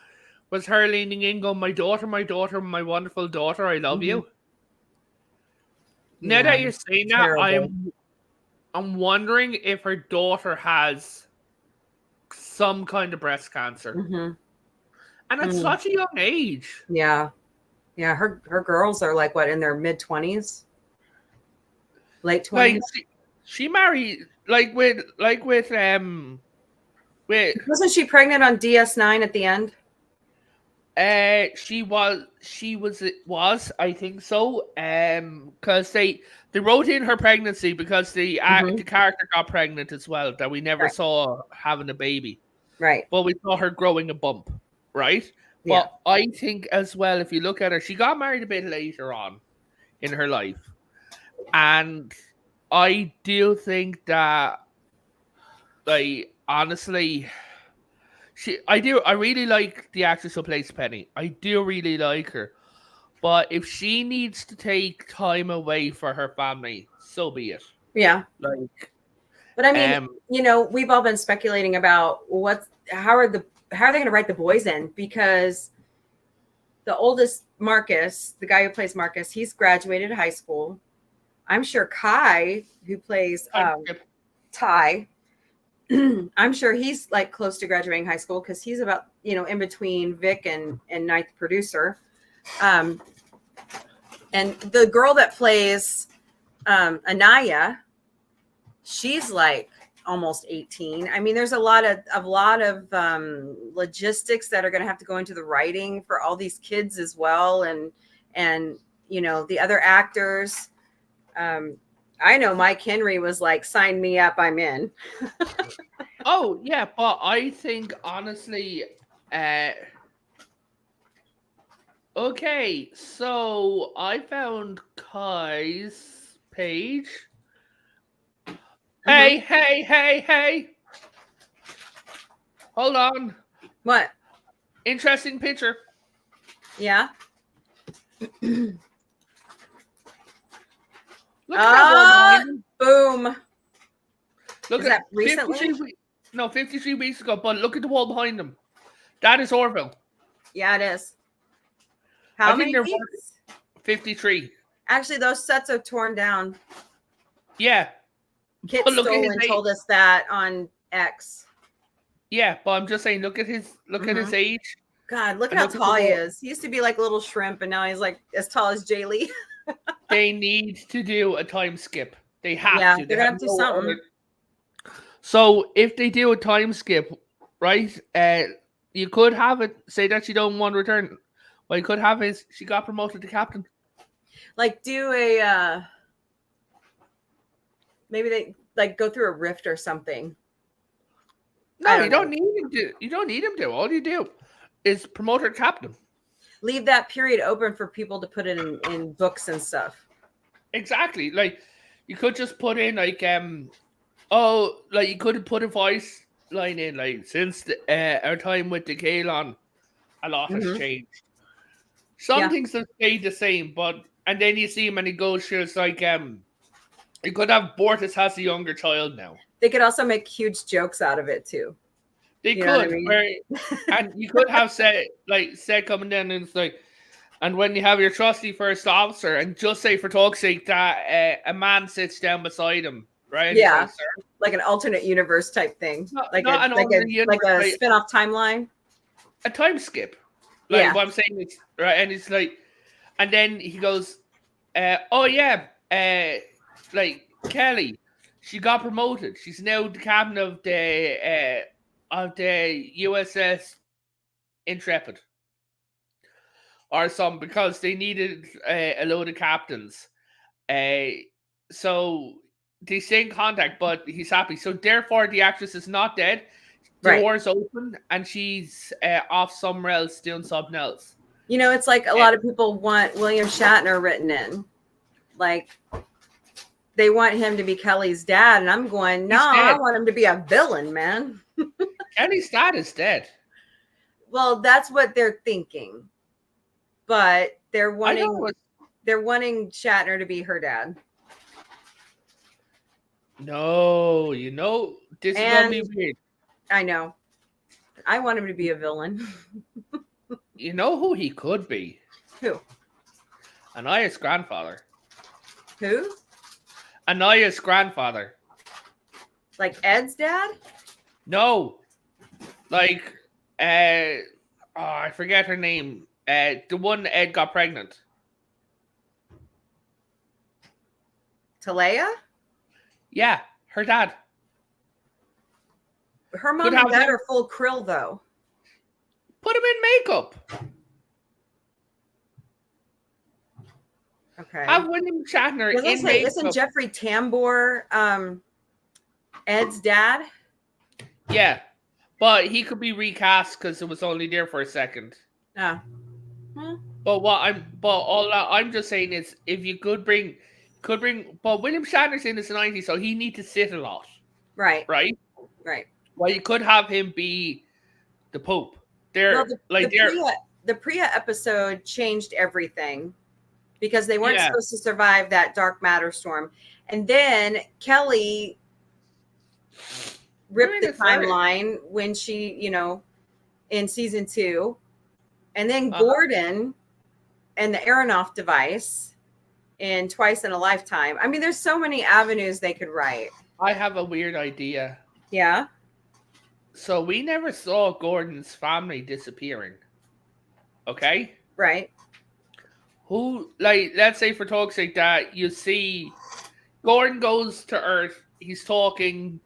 S1: was her leaning in, going, my daughter, my wonderful daughter, I love you. Now that you're saying that, I'm wondering if her daughter has some kind of breast cancer. And at such a young age.
S2: Yeah. Her girls are like, what, in their mid-20s? Late 20s?
S1: Like, she married, with
S2: wasn't she pregnant on DS9 at the end?
S1: She was, I think so. Because they wrote in her pregnancy because the character got pregnant as well, that we never saw having a baby.
S2: Right.
S1: But we saw her growing a bump, right?
S2: Yeah.
S1: But I think as well, if you look at her, she got married a bit later on in her life. And I do think that, honestly, I really like the actress who plays Penny. I do really like her. But if she needs to take time away for her family, so be it.
S2: Yeah. But I mean, we've all been speculating about how are they going to write the boys in, because the oldest Marcus, the guy who plays Marcus, he's graduated high school. I'm sure Kai, who plays Ty, I'm sure he's like close to graduating high school because he's about, in between Vic and ninth producer. And the girl that plays Anaya, she's like almost 18. I mean, there's a lot of logistics that are going to have to go into the writing for all these kids as well. And the other actors. I know Mike Henry was like, sign me up, I'm in.
S1: Oh, yeah, but I think, honestly, okay, so I found Kai's page. Hey. Hold on.
S2: What?
S1: Interesting picture.
S2: Yeah.
S1: Look at that one.
S2: Boom.
S1: Look,
S2: is that recently?
S1: 53 weeks ago, but look at the wall behind them. That is Orville.
S2: Yeah, it is. How many weeks?
S1: 53.
S2: Actually, those sets are torn down.
S1: Yeah.
S2: Kit Stolen told us that on X.
S1: Yeah, but I'm just saying, look at his age.
S2: God, look how tall he is. He used to be like a little shrimp, and now he's like as tall as Jay Lee.
S1: They need to do a time skip. They have to.
S2: They're going to have to do something.
S1: So if they do a time skip, right, you could have it say that she don't want to return. What you could have is she got promoted to captain.
S2: Like do a, maybe they like go through a rift or something.
S1: No, you don't need him to. You don't need him to. All you do is promote her captain.
S2: Leave that period open for people to put it in books and stuff.
S1: Exactly. Like you could just put in you could put a voice line in, like, since our time with the Kalon, a lot has changed. Some things have stayed the same, and then you see him and he goes through, it's like you could have Bortus has a younger child now.
S2: They could also make huge jokes out of it too.
S1: They could, and you could have said coming down and it's like, and when you have your trusty first officer, and just say for talk's sake that a man sits down beside him, right?
S2: Yeah, like an alternate universe type thing, like a spin-off timeline,
S1: a time skip. What I'm saying is right, and it's like, and then he goes, Kelly, she got promoted. She's now the captain of the of the USS Intrepid or something because they needed a load of captains. So they stay in contact, but he's happy. So therefore, the actress is not dead. The
S2: Right.
S1: door's open, and she's off somewhere else doing something else.
S2: You know, it's like a lot of people want William Shatner written in. Like, they want him to be Kelly's dad, and I'm going, no, I want him to be a villain, man.
S1: Kelly's dad is dead.
S2: Well, that's what they're thinking, but they're wanting Shatner to be her dad.
S1: No, you know this is gonna be weird.
S2: I know. I want him to be a villain.
S1: You know who he could be?
S2: Who?
S1: Anaya's grandfather.
S2: Who?
S1: Anaya's grandfather.
S2: Like Ed's dad?
S1: No. Like, I forget her name. The one Ed got pregnant.
S2: Talea?
S1: Yeah, her dad.
S2: Her mom and dad are full krill, though.
S1: Put him in makeup.
S2: Okay.
S1: Have William Shatner in makeup.
S2: Isn't Jeffrey Tambor Ed's dad?
S1: Yeah, but he could be recast because it was only there for a second.
S2: Yeah.
S1: But all I'm just saying is, if you could bring, but William Shatner's in his 90s, so he needs to sit a lot.
S2: Right.
S1: Right.
S2: Right.
S1: Well, you could have him be the Pope.
S2: The Priya episode changed everything because they weren't supposed to survive that dark matter storm, and then Kelly ripped the timeline when she, in season 2, and then Gordon and the Aronoff device in Twice in a Lifetime. I mean, there's so many avenues they could write.
S1: I have a weird idea.
S2: Yeah.
S1: So we never saw Gordon's family disappearing. Okay?
S2: Right.
S1: Who, like, let's say for talk's sake that you see Gordon goes to Earth, he's talking,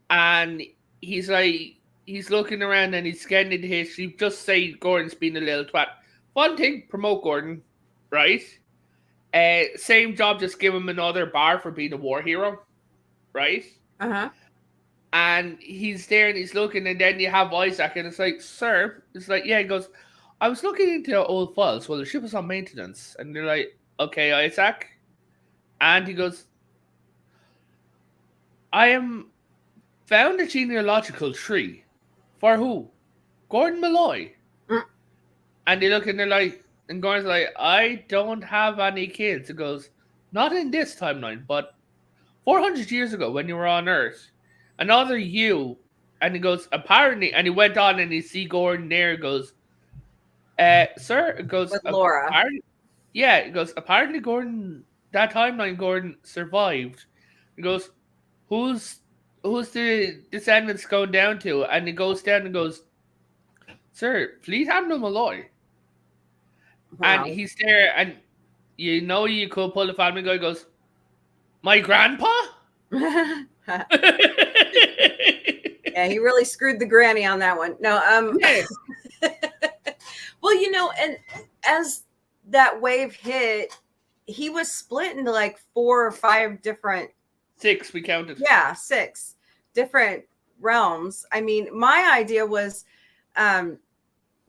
S1: and he's looking around and he's getting into history. Just say Gordon's being a little twat. One thing, promote Gordon, right? Same job, just give him another bar for being a war hero, right?
S2: Uh-huh.
S1: And he's there and he's looking, and then you have Isaac, and it's like, sir, it's like, yeah, he goes, I was looking into old files. Well, the ship was on maintenance. And they're like, okay, Isaac. And he goes, I am found a genealogical tree. For who? Gordon Malloy.
S2: Mm.
S1: And they look and they're like, and Gordon's like, I don't have any kids. He goes, not in this timeline, but 400 years ago when you were on Earth. Another you. And he goes, apparently, and he went on and he see Gordon there, goes, sir, it goes,
S2: with Laura.
S1: Yeah, it goes, apparently Gordon, that timeline Gordon survived. He goes, who's the descendants going down to? And he goes down and goes, sir, Fleet Admiral Malloy.
S2: Wow.
S1: And he's there, and you could pull the family guy, goes, my grandpa?
S2: Yeah, he really screwed the granny on that one. No,
S1: Yeah.
S2: Well, and as that wave hit, he was split into like 4 or 5 different.
S1: 6, we counted.
S2: Yeah, 6 different realms. I mean, my idea was the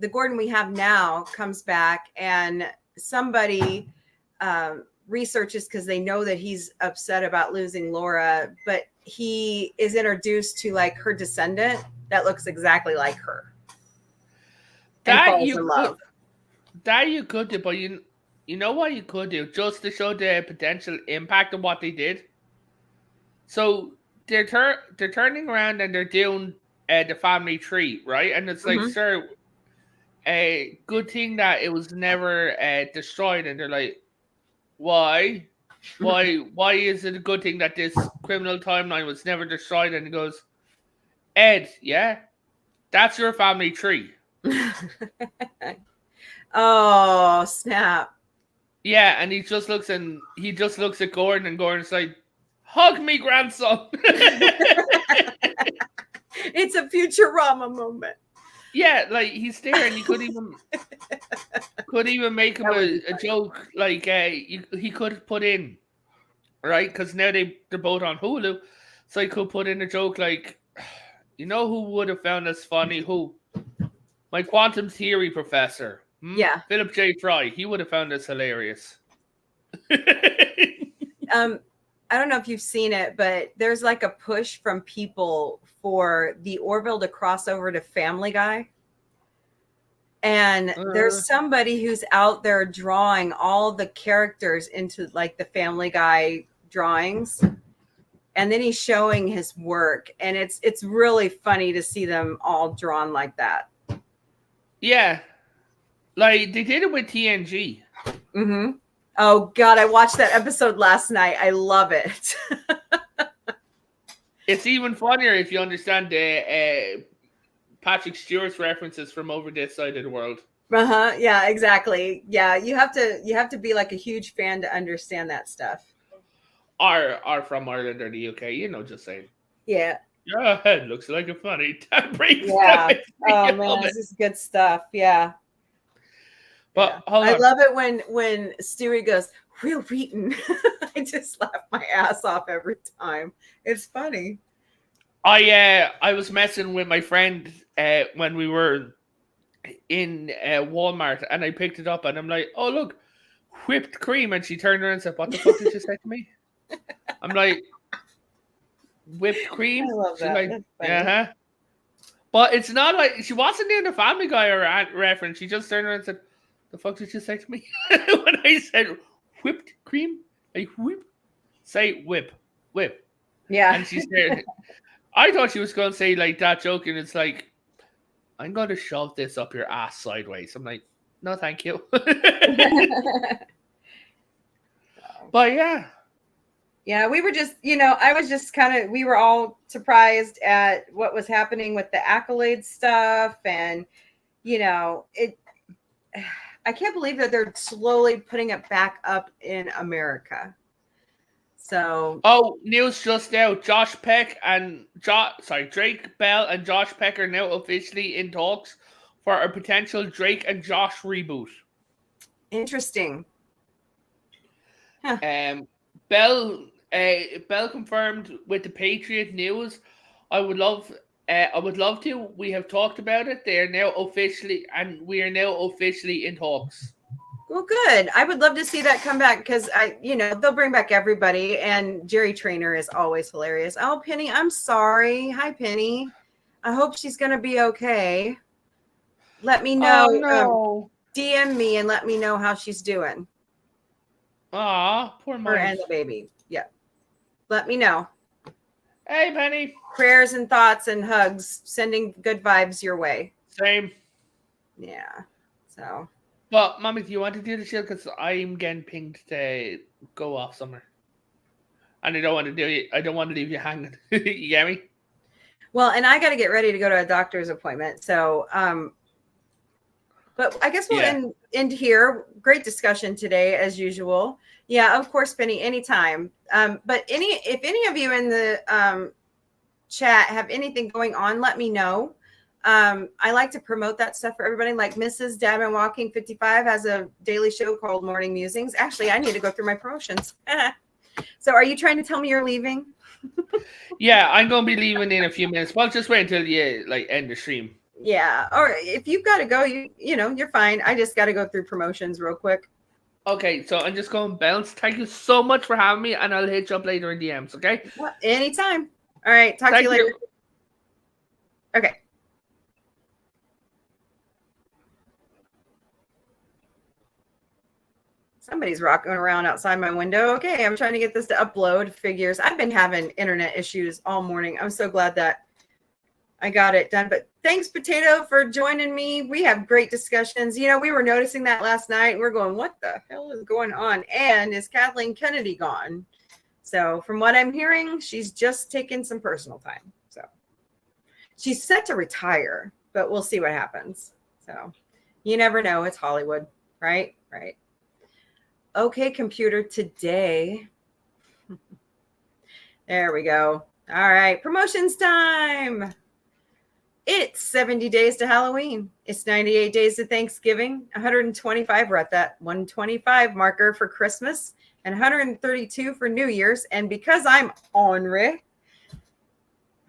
S2: Gordon we have now comes back and somebody researches because they know that he's upset about losing Laura, but he is introduced to like her descendant that looks exactly like her. That
S1: you could do, but you know what you could do just to show the potential impact of what they did. So they're turning around and they're doing the family tree, right? And it's like, sir, a good thing that it was never destroyed. And they're like, why? Why is it a good thing that this criminal timeline was never destroyed? And he goes, Ed, yeah, that's your family tree.
S2: Oh, snap.
S1: Yeah, and he just looks at Gordon, and Gordon's like, hug me, grandson.
S2: It's a Futurama moment.
S1: Yeah, like he's there, and you could even make him a joke. Like he could put in, right, because now they're both on Hulu, so he could put in a joke like, you know who would have found this funny? Who? My quantum theory professor.
S2: Yeah.
S1: Philip J. Fry. He would have found this hilarious.
S2: I don't know if you've seen it, but there's like a push from people for the Orville to cross over to Family Guy. And there's somebody who's out there drawing all the characters into like the Family Guy drawings. And then he's showing his work. And it's really funny to see them all drawn like that.
S1: Yeah. Like they did it with TNG.
S2: Mm-hmm. Oh, God, I watched that episode last night. I love it.
S1: It's even funnier if you understand the Patrick Stewart's references from over this side of the world.
S2: Uh-huh. Yeah, exactly. Yeah, you have to be like a huge fan to understand that stuff.
S1: Are from Ireland or the UK, just saying.
S2: Yeah.
S1: Your head looks like a funny.
S2: Yeah. Oh, man, this is good stuff. Yeah.
S1: But
S2: yeah. I love it when Stewie goes, Will Wheaton. I just laugh my ass off every time. It's funny.
S1: I was messing with my friend when we were in Walmart, and I picked it up, and I'm like, oh, look, whipped cream. And she turned around and said, what the fuck did you say to me? I'm like, whipped cream?
S2: I love that.
S1: She's like, yeah. But it's not like, she wasn't doing the Family Guy or reference. She just turned around and said, the fuck did you say to me? When I said whipped cream, like whip, say whip.
S2: Yeah.
S1: And she said, I thought she was going to say like that joke, and it's like, I'm going to shove this up your ass sideways. I'm like, no, thank you. But yeah.
S2: Yeah, we were just, I was just we were all surprised at what was happening with the accolade stuff. And, I can't believe that they're slowly putting it back up in America. So.
S1: Oh, news just out. Drake Bell and Josh Peck are now officially in talks for a potential Drake and Josh reboot.
S2: Interesting. Huh.
S1: Bell confirmed with the Patriot News. I would love to. We have talked about it. We are now officially in talks.
S2: Well, good. I would love to see that come back because they'll bring back everybody, and Jerry Trainer is always hilarious. Oh, Penny, I'm sorry. Hi, Penny. I hope she's gonna be okay. Let me know.
S1: Oh, no.
S2: DM me and let me know how she's doing.
S1: Aw, poor mom.
S2: Her and the baby. Yeah. Let me know.
S1: Hey, Penny.
S2: Prayers and thoughts and hugs. Sending good vibes your way.
S1: Same.
S2: Yeah. So.
S1: But, Mommy, do you want to do the show? Because I'm getting pinged to go off somewhere. And I don't want to leave you hanging. You get me?
S2: Well, and I got to get ready to go to a doctor's appointment. So, but I guess we'll end here. Great discussion today, as usual. Yeah, of course, Penny, anytime. But if any of you in the chat have anything going on, let me know. I like to promote that stuff for everybody. Like Mrs. Dabin Walking 55 has a daily show called Morning Musings. Actually, I need to go through my promotions. So are you trying to tell me you're leaving?
S1: Yeah, I'm going to be leaving in a few minutes. Well, just wait until you end the stream.
S2: Yeah. Or if you've got to go, you're fine. I just got to go through promotions real quick.
S1: Okay, so I'm just going to bounce. Thank you so much for having me, and I'll hit you up later in DMs, okay?
S2: Well, anytime. All right. Talk to you later. Okay. Somebody's rocking around outside my window. Okay, I'm trying to get this to upload figures. I've been having internet issues all morning. I'm so glad that I got it done. But thanks, Potato, for joining me. We have great discussions. We were noticing that last night, and we're going, what the hell is going on? And is Kathleen Kennedy gone? So from what I'm hearing, she's just taking some personal time. So she's set to retire, but we'll see what happens. So you never know. It's Hollywood, right? Right. Okay, computer, today. There we go. All right, promotions time. It's 70 days to Halloween. It's 98 days to Thanksgiving. 125. We're at that 125 marker for Christmas and 132 for New Year's. And because I'm ornery,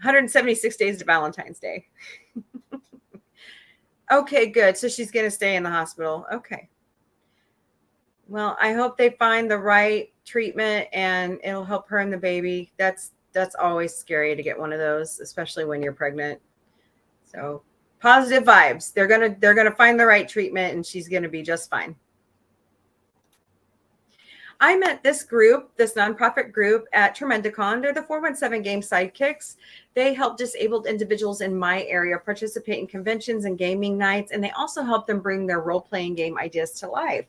S2: 176 days to Valentine's Day. Okay, good. So she's going to stay in the hospital. Okay. Well, I hope they find the right treatment and it'll help her and the baby. That's always scary to get one of those, especially when you're pregnant. So positive vibes. They're gonna find the right treatment and she's gonna be just fine. I met this group, this nonprofit group at Tremendicon. They're the 417 Game Sidekicks. They help disabled individuals in my area participate in conventions and gaming nights, and they also help them bring their role-playing game ideas to life.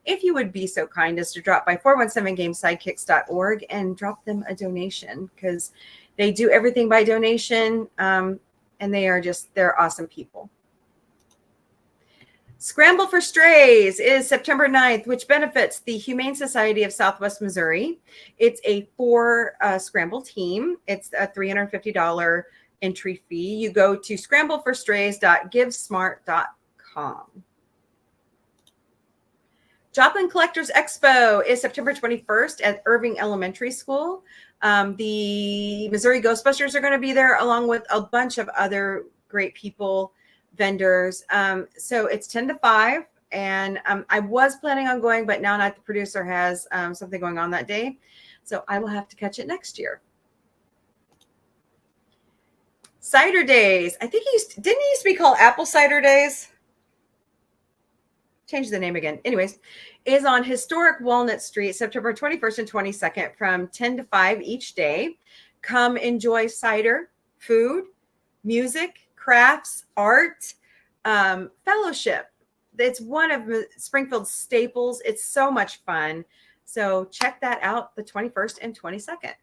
S2: If you would be so kind as to drop by 417gamesidekicks.org and drop them a donation, because they do everything by donation, and they're awesome people. Scramble for Strays is September 9th, which benefits the Humane Society of Southwest Missouri. It's a 4 scramble team. It's a $350 entry fee. You go to scrambleforstrays.givesmart.com. Joplin Collectors Expo is September 21st at Irving Elementary School. The Missouri Ghostbusters are going to be there along with a bunch of other great people, vendors. So it's 10 to 5. And I was planning on going, but now the producer has something going on that day. So I will have to catch it next year. Cider Days. I think didn't it used to be called Apple Cider Days? Change the name again. Anyways, is on historic Walnut Street, September 21st and 22nd from 10 to 5 each day. Come enjoy cider, food, music, crafts, art, fellowship. It's one of Springfield's staples. It's so much fun. So check that out the 21st and 22nd.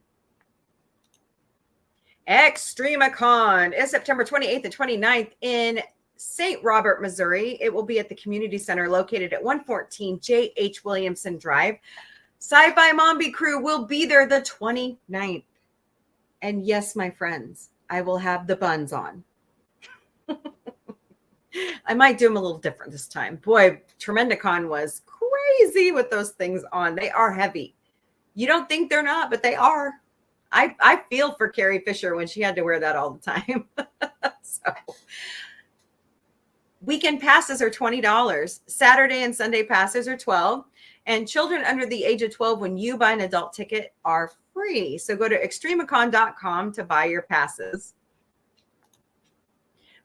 S2: Extremicon is September 28th and 29th in St. Robert, Missouri. It will be at the community center located at 114 J.H. Williamson Drive. Sci-Fi Mombie crew will be there the 29th. And yes, my friends, I will have the buns on. I might do them a little different this time. Boy, Tremendicon was crazy with those things on. They are heavy. You don't think they're not, but they are. I feel for Carrie Fisher when she had to wear that all the time. So weekend passes are $20. Saturday and Sunday passes are $12. And children under the age of 12, when you buy an adult ticket, are free. So go to extremicon.com to buy your passes.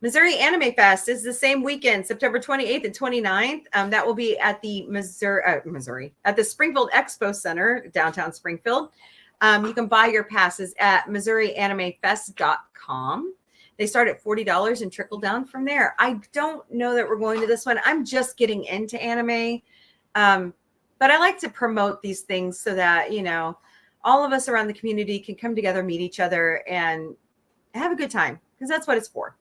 S2: Missouri Anime Fest is the same weekend, September 28th and 29th. That will be at the at the Springfield Expo Center, downtown Springfield. You can buy your passes at MissouriAnimeFest.com. They start at $40 and trickle down from there. I don't know that we're going to this one. I'm just getting into anime. But I like to promote these things so that, all of us around the community can come together, meet each other, and have a good time, because that's what it's for.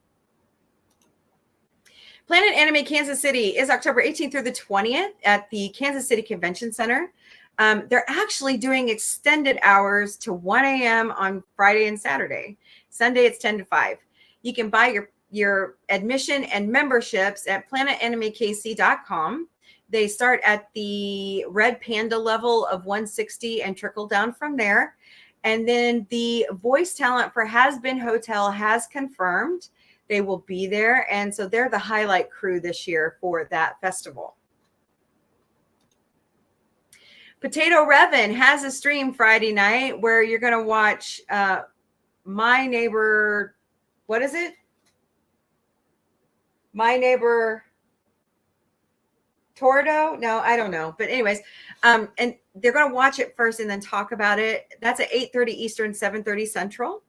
S2: Planet Anime Kansas City is October 18th through the 20th at the Kansas City Convention Center. They're actually doing extended hours to 1 a.m. on Friday and Saturday. Sunday, it's 10 to 5. You can buy your admission and memberships at planetanimekc.com. They start at the Red Panda level of 160 and trickle down from there. And then the voice talent for Has Been Hotel has confirmed they will be there. And so they're the highlight crew this year for that festival. Potato Revin has a stream Friday night where you're going to watch My Neighbor, what is it? My Neighbor Tordo? No, I don't know. But anyways, and they're going to watch it first and then talk about it. That's at 8:30 Eastern, 7:30 Central.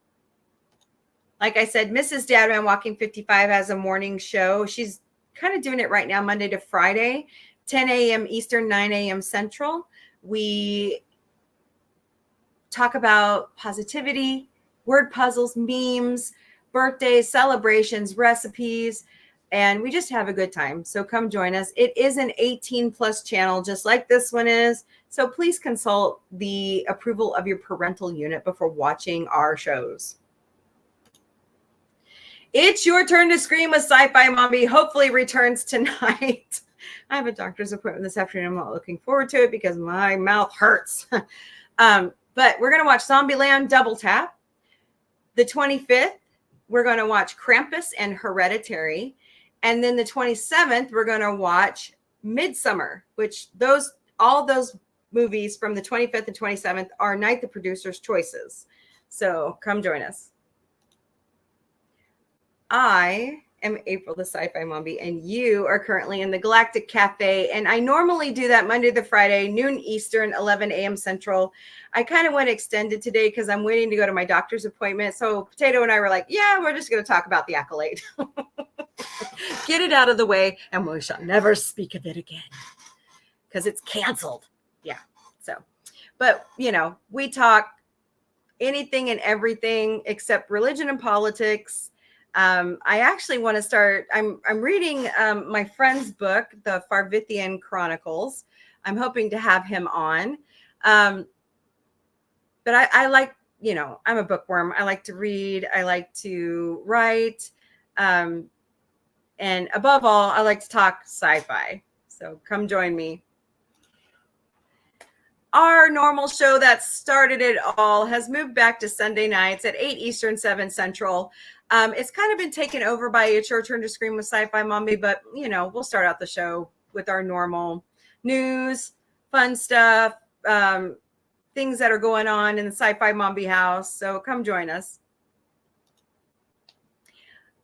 S2: Like I said, Mrs. Dadman Walking 55 has a morning show. She's kind of doing it right now, Monday to Friday, 10 a.m. Eastern, 9 a.m. Central. We talk about positivity, word puzzles, memes, birthdays, celebrations, recipes, and we just have a good time. So come join us. It is an 18+ channel, just like this one is. So please consult the approval of your parental unit before watching our shows. It's your turn to scream with Sci-Fi Mombie. Hopefully returns tonight. I have a doctor's appointment this afternoon. I'm not looking forward to it because my mouth hurts. But we're going to watch Zombieland Double Tap. The 25th, we're going to watch Krampus and Hereditary. And then the 27th, we're going to watch Midsummer, which all those movies from the 25th and 27th are Night the Producer's choices. So come join us. I am April, the Sci-Fi Mombie, and you are currently in the Galactic Cafe. And I normally do that Monday to Friday, noon Eastern, 11 a.m. Central. I kind of went extended today because I'm waiting to go to my doctor's appointment. So Potato and I were like, yeah, we're just going to talk about The Accolade. Get it out of the way, and we shall never speak of it again because it's canceled. Yeah. So, but, we talk anything and everything except religion and politics. I actually want to start. I'm reading my friend's book, the Farvithian Chronicles. I'm hoping to have him on. But I like, I'm a bookworm. I like to read. I like to write. And above all, I like to talk sci-fi. So come join me. Our normal show that started it all has moved back to Sunday nights at 8 Eastern, 7 Central. It's kind of been taken over by It's Your Turn to Scream with Sci-Fi Mombie, but, we'll start out the show with our normal news, fun stuff, things that are going on in the Sci-Fi Mombie house. So come join us.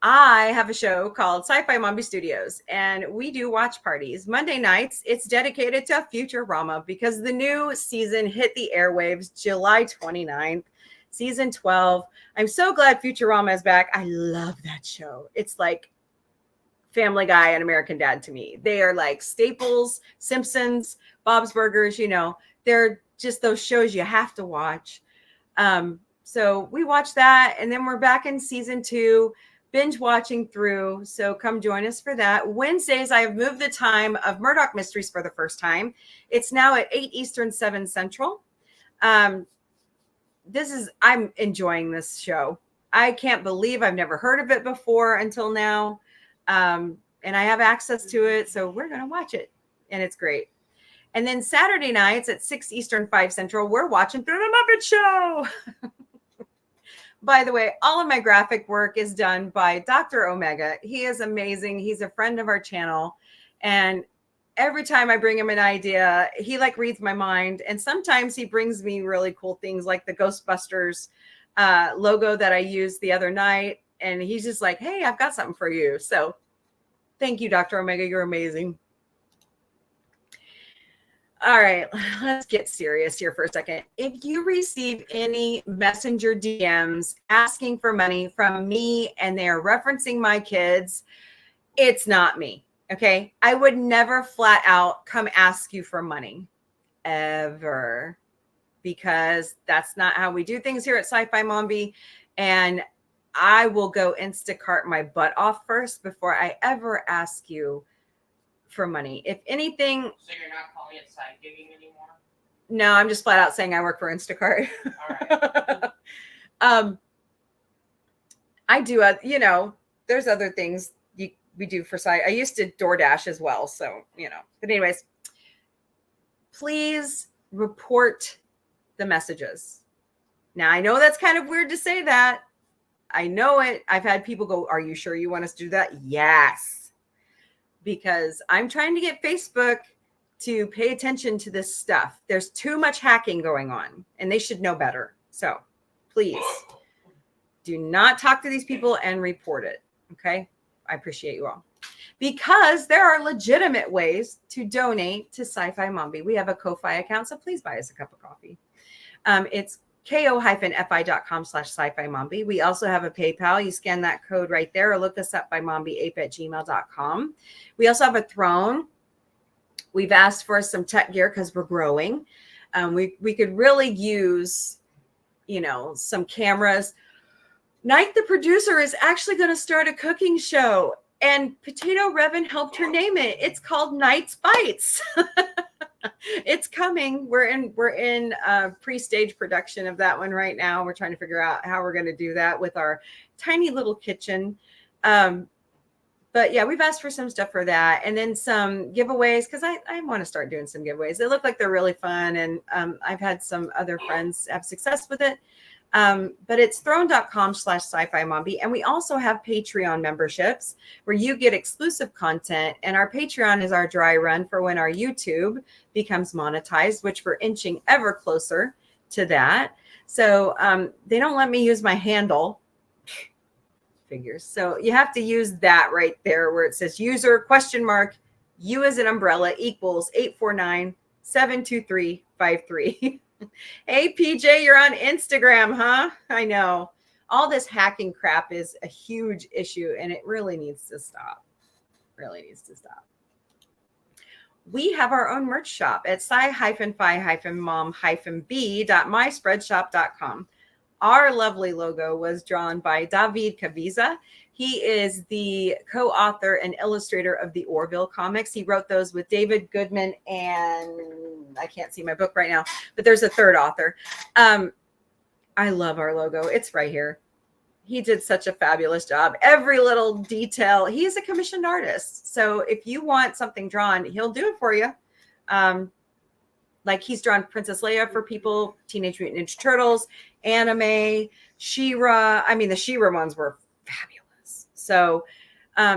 S2: I have a show called Sci-Fi Mombie Studios, and we do watch parties. Monday nights, it's dedicated to Futurama because the new season hit the airwaves July 29th, season 12. I'm so glad Futurama is back. I love that show. It's like Family Guy and American Dad to me. They are like staples, Simpsons, Bob's Burgers, they're just those shows you have to watch. So we watch that, and then we're back in season 2. Binge watching through. So come join us for that. Wednesdays, I have moved the time of Murdoch Mysteries for the first time. It's now at 8 Eastern, 7 Central. I'm enjoying this show. I can't believe I've never heard of it before until now. And I have access to it. So we're going to watch it. And it's great. And then Saturday nights at 6 Eastern, 5 Central, we're watching Through the Muppet Show. By the way, all of my graphic work is done by Dr. Omega. He is amazing. He's a friend of our channel. And every time I bring him an idea, he reads my mind. And sometimes he brings me really cool things like the Ghostbusters logo that I used the other night. And he's just like, hey, I've got something for you. So thank you, Dr. Omega. You're amazing. All right, let's get serious here for a second. If you receive any messenger DMs asking for money from me and they're referencing my kids, it's not me, okay? I would never flat out come ask you for money, ever, because that's not how we do things here at Sci-Fi Mombie. And I will go Instacart my butt off first before I ever ask you for money. If anything.
S3: So you're not calling it side gigging anymore?
S2: No, I'm just flat out saying I work for Instacart.
S3: All right.
S2: I do, there's other things we do for site. I used to DoorDash as well. So, but anyways, please report the messages. Now, I know that's kind of weird to say that. I know it. I've had people go, are you sure you want us to do that? Yes. Because I'm trying to get Facebook to pay attention to this stuff. There's too much hacking going on, and they should know better. So please do not talk to these people and report it. Okay? I appreciate you all. Because there are legitimate ways to donate to Sci-Fi Mombie. We have a Ko-Fi account, so please buy us a cup of coffee. It's ko-fi.com/sci-fi mombie. We also have a PayPal. You scan that code right there or look us up by mombieape@gmail.com. We also have a throne. We've asked for some tech gear because we're growing. We could really use, some cameras. Night the producer is actually going to start a cooking show, and Potato Revan helped her name it. It's called Night's Bites. It's coming. We're in pre-stage production of that one right now. We're trying to figure out how we're going to do that with our tiny little kitchen. But yeah, we've asked for some stuff for that, and then some giveaways, because I want to start doing some giveaways. They look like they're really fun, and I've had some other friends have success with it. But it's throne.com/sci-fi mombie, and we also have Patreon memberships where you get exclusive content, and our Patreon is our dry run for when our YouTube becomes monetized, which we're inching ever closer to that. So they don't let me use my handle. Figures. So you have to use that right there where it says user ? U as an umbrella equals 849-723-53. Hey PJ, you're on Instagram, huh? I know. All this hacking crap is a huge issue, and it really needs to stop. Really needs to stop. We have our own merch shop at sci-fi-mom-b.myspreadshop.com. Our lovely logo was drawn by David Cavisa. He is the co-author and illustrator of the Orville comics. He wrote those with David Goodman, and I can't see my book right now, but there's a third author. I love our logo. It's right here. He did such a fabulous job. Every little detail. He is a commissioned artist. So if you want something drawn, he'll do it for you. Like he's drawn Princess Leia for people, Teenage Mutant Ninja Turtles, anime, She-Ra. I mean, the She-Ra ones were fabulous. So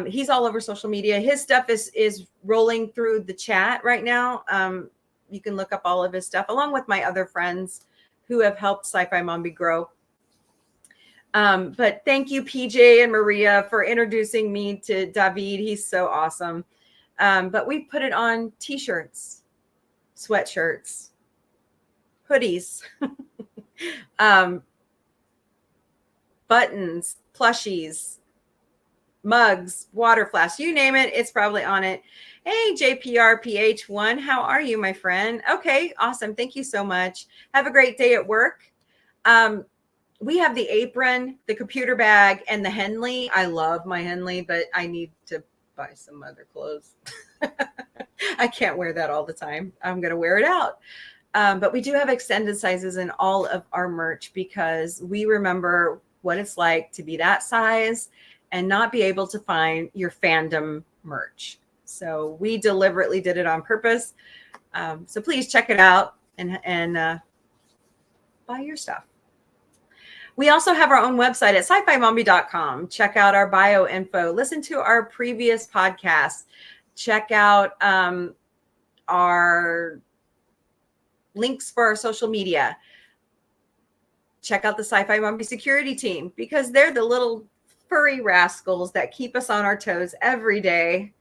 S2: he's all over social media. His stuff is rolling through the chat right now. You can look up all of his stuff along with my other friends who have helped Sci-Fi Mombie grow. But thank you, PJ and Maria, for introducing me to David. He's so awesome. But we put it on t-shirts, sweatshirts, hoodies, buttons, plushies, mugs, water flasks, you name it, it's probably on it. Hey, JPRPH1, how are you, my friend? Okay, awesome. Thank you so much. Have a great day at work. We have the apron, the computer bag, and the Henley. I love my Henley, but I need to buy some other clothes. I can't wear that all the time. I'm going to wear it out. But we do have extended sizes in all of our merch because we remember what it's like to be that size and not be able to find your fandom merch. So we deliberately did it on purpose. So please check it out and buy your stuff. We also have our own website at sci-fi-mombie.com. Check out our bio info. Listen to our previous podcasts. Check out our links for our social media. Check out the Sci-Fi Mombie security team because they're the little furry rascals that keep us on our toes every day.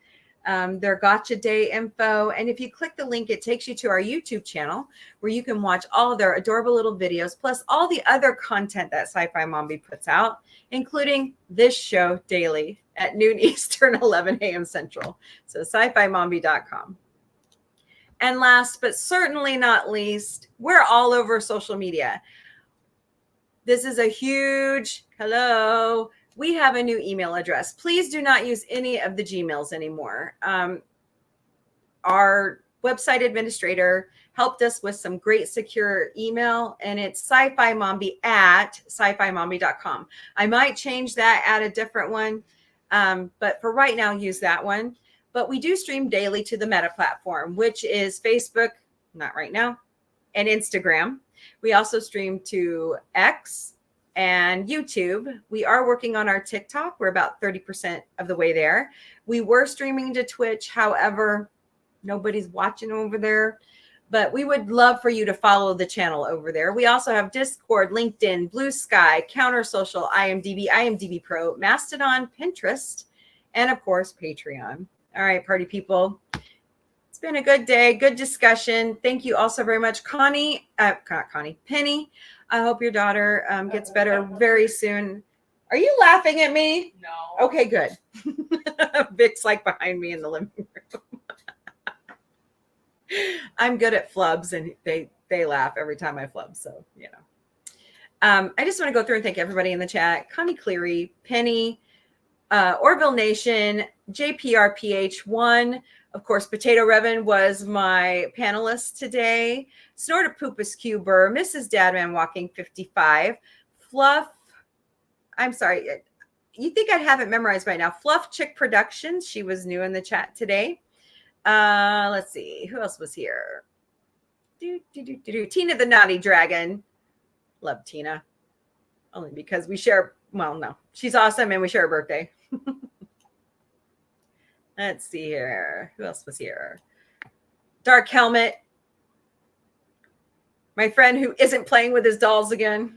S2: Their gotcha day info. And if you click the link, it takes you to our YouTube channel where you can watch all of their adorable little videos, plus all the other content that Sci-Fi Mombie puts out, including this show daily at noon Eastern, 11 a.m. Central. So sci-fi-mombie.com. And last, but certainly not least, we're all over social media. This is a huge hello. We have a new email address. Please do not use any of the Gmails anymore. Our website administrator helped us with some great secure email, and it's sci-fi-mombie@sci-fi-mombie.com. I might change that, add a different one, but for right now, use that one. But we do stream daily to the Meta platform, which is Facebook, not right now, and Instagram. We also stream to X and YouTube. We are working on our TikTok. We're about 30% of the way there. We were streaming to Twitch. However, nobody's watching over there, but we would love for you to follow the channel over there. We also have Discord, LinkedIn, Blue Sky, Counter Social, IMDb, IMDb Pro, Mastodon, Pinterest, and of course, Patreon. All right, party people. It's been a good day, good discussion. Thank you also very much, Penny. I hope your daughter gets better very soon. Are you laughing at me?
S3: No.
S2: Okay, good. Vic's like behind me in the living room. I'm good at flubs, and they laugh every time I flub. So, you know. I just want to go through and thank everybody in the chat. Connie Cleary, Penny, Orville Nation, JPRPH1. Of course, Potato Revan was my panelist today. Snortapoopas Cuber, Mrs. Dadman Walking 55, Fluff. I'm sorry. you think I'd have it memorized by now. Fluff Chick Productions. She was new in the chat today. Let's see. Who else was here? Tina the Naughty Dragon. Love Tina. Only because we share, well, no. She's awesome and we share a birthday. Let's see here. Who else was here? Dark Helmet. My friend who isn't playing with his dolls again.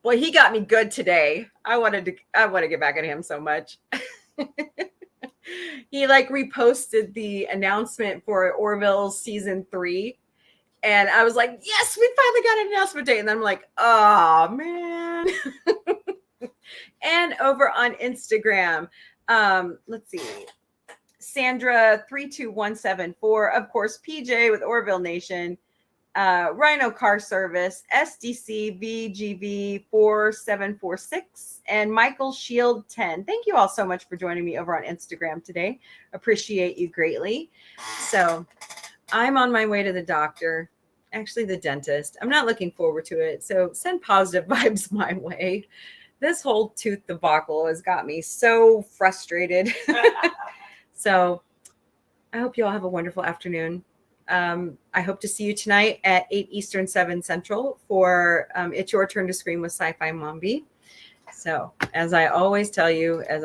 S2: Boy, he got me good today. I want to get back at him so much. He like reposted the announcement for Orville season 3. And I was like, yes, we finally got an announcement date. And then I'm like, oh man. And over on Instagram, let's see. Sandra 32174, of course, PJ with Orville Nation, Rhino Car Service, SDC VGV 4746, and Michael Shield 10. Thank you all so much for joining me over on Instagram today. Appreciate you greatly. So I'm on my way to the doctor, actually the dentist. I'm not looking forward to it. So send positive vibes my way. This whole tooth debacle has got me so frustrated. So I hope you all have a wonderful afternoon. I hope to see you tonight at 8 Eastern, 7 Central for It's Your Turn to Scream with Sci-Fi Mombie. So as I always tell you, as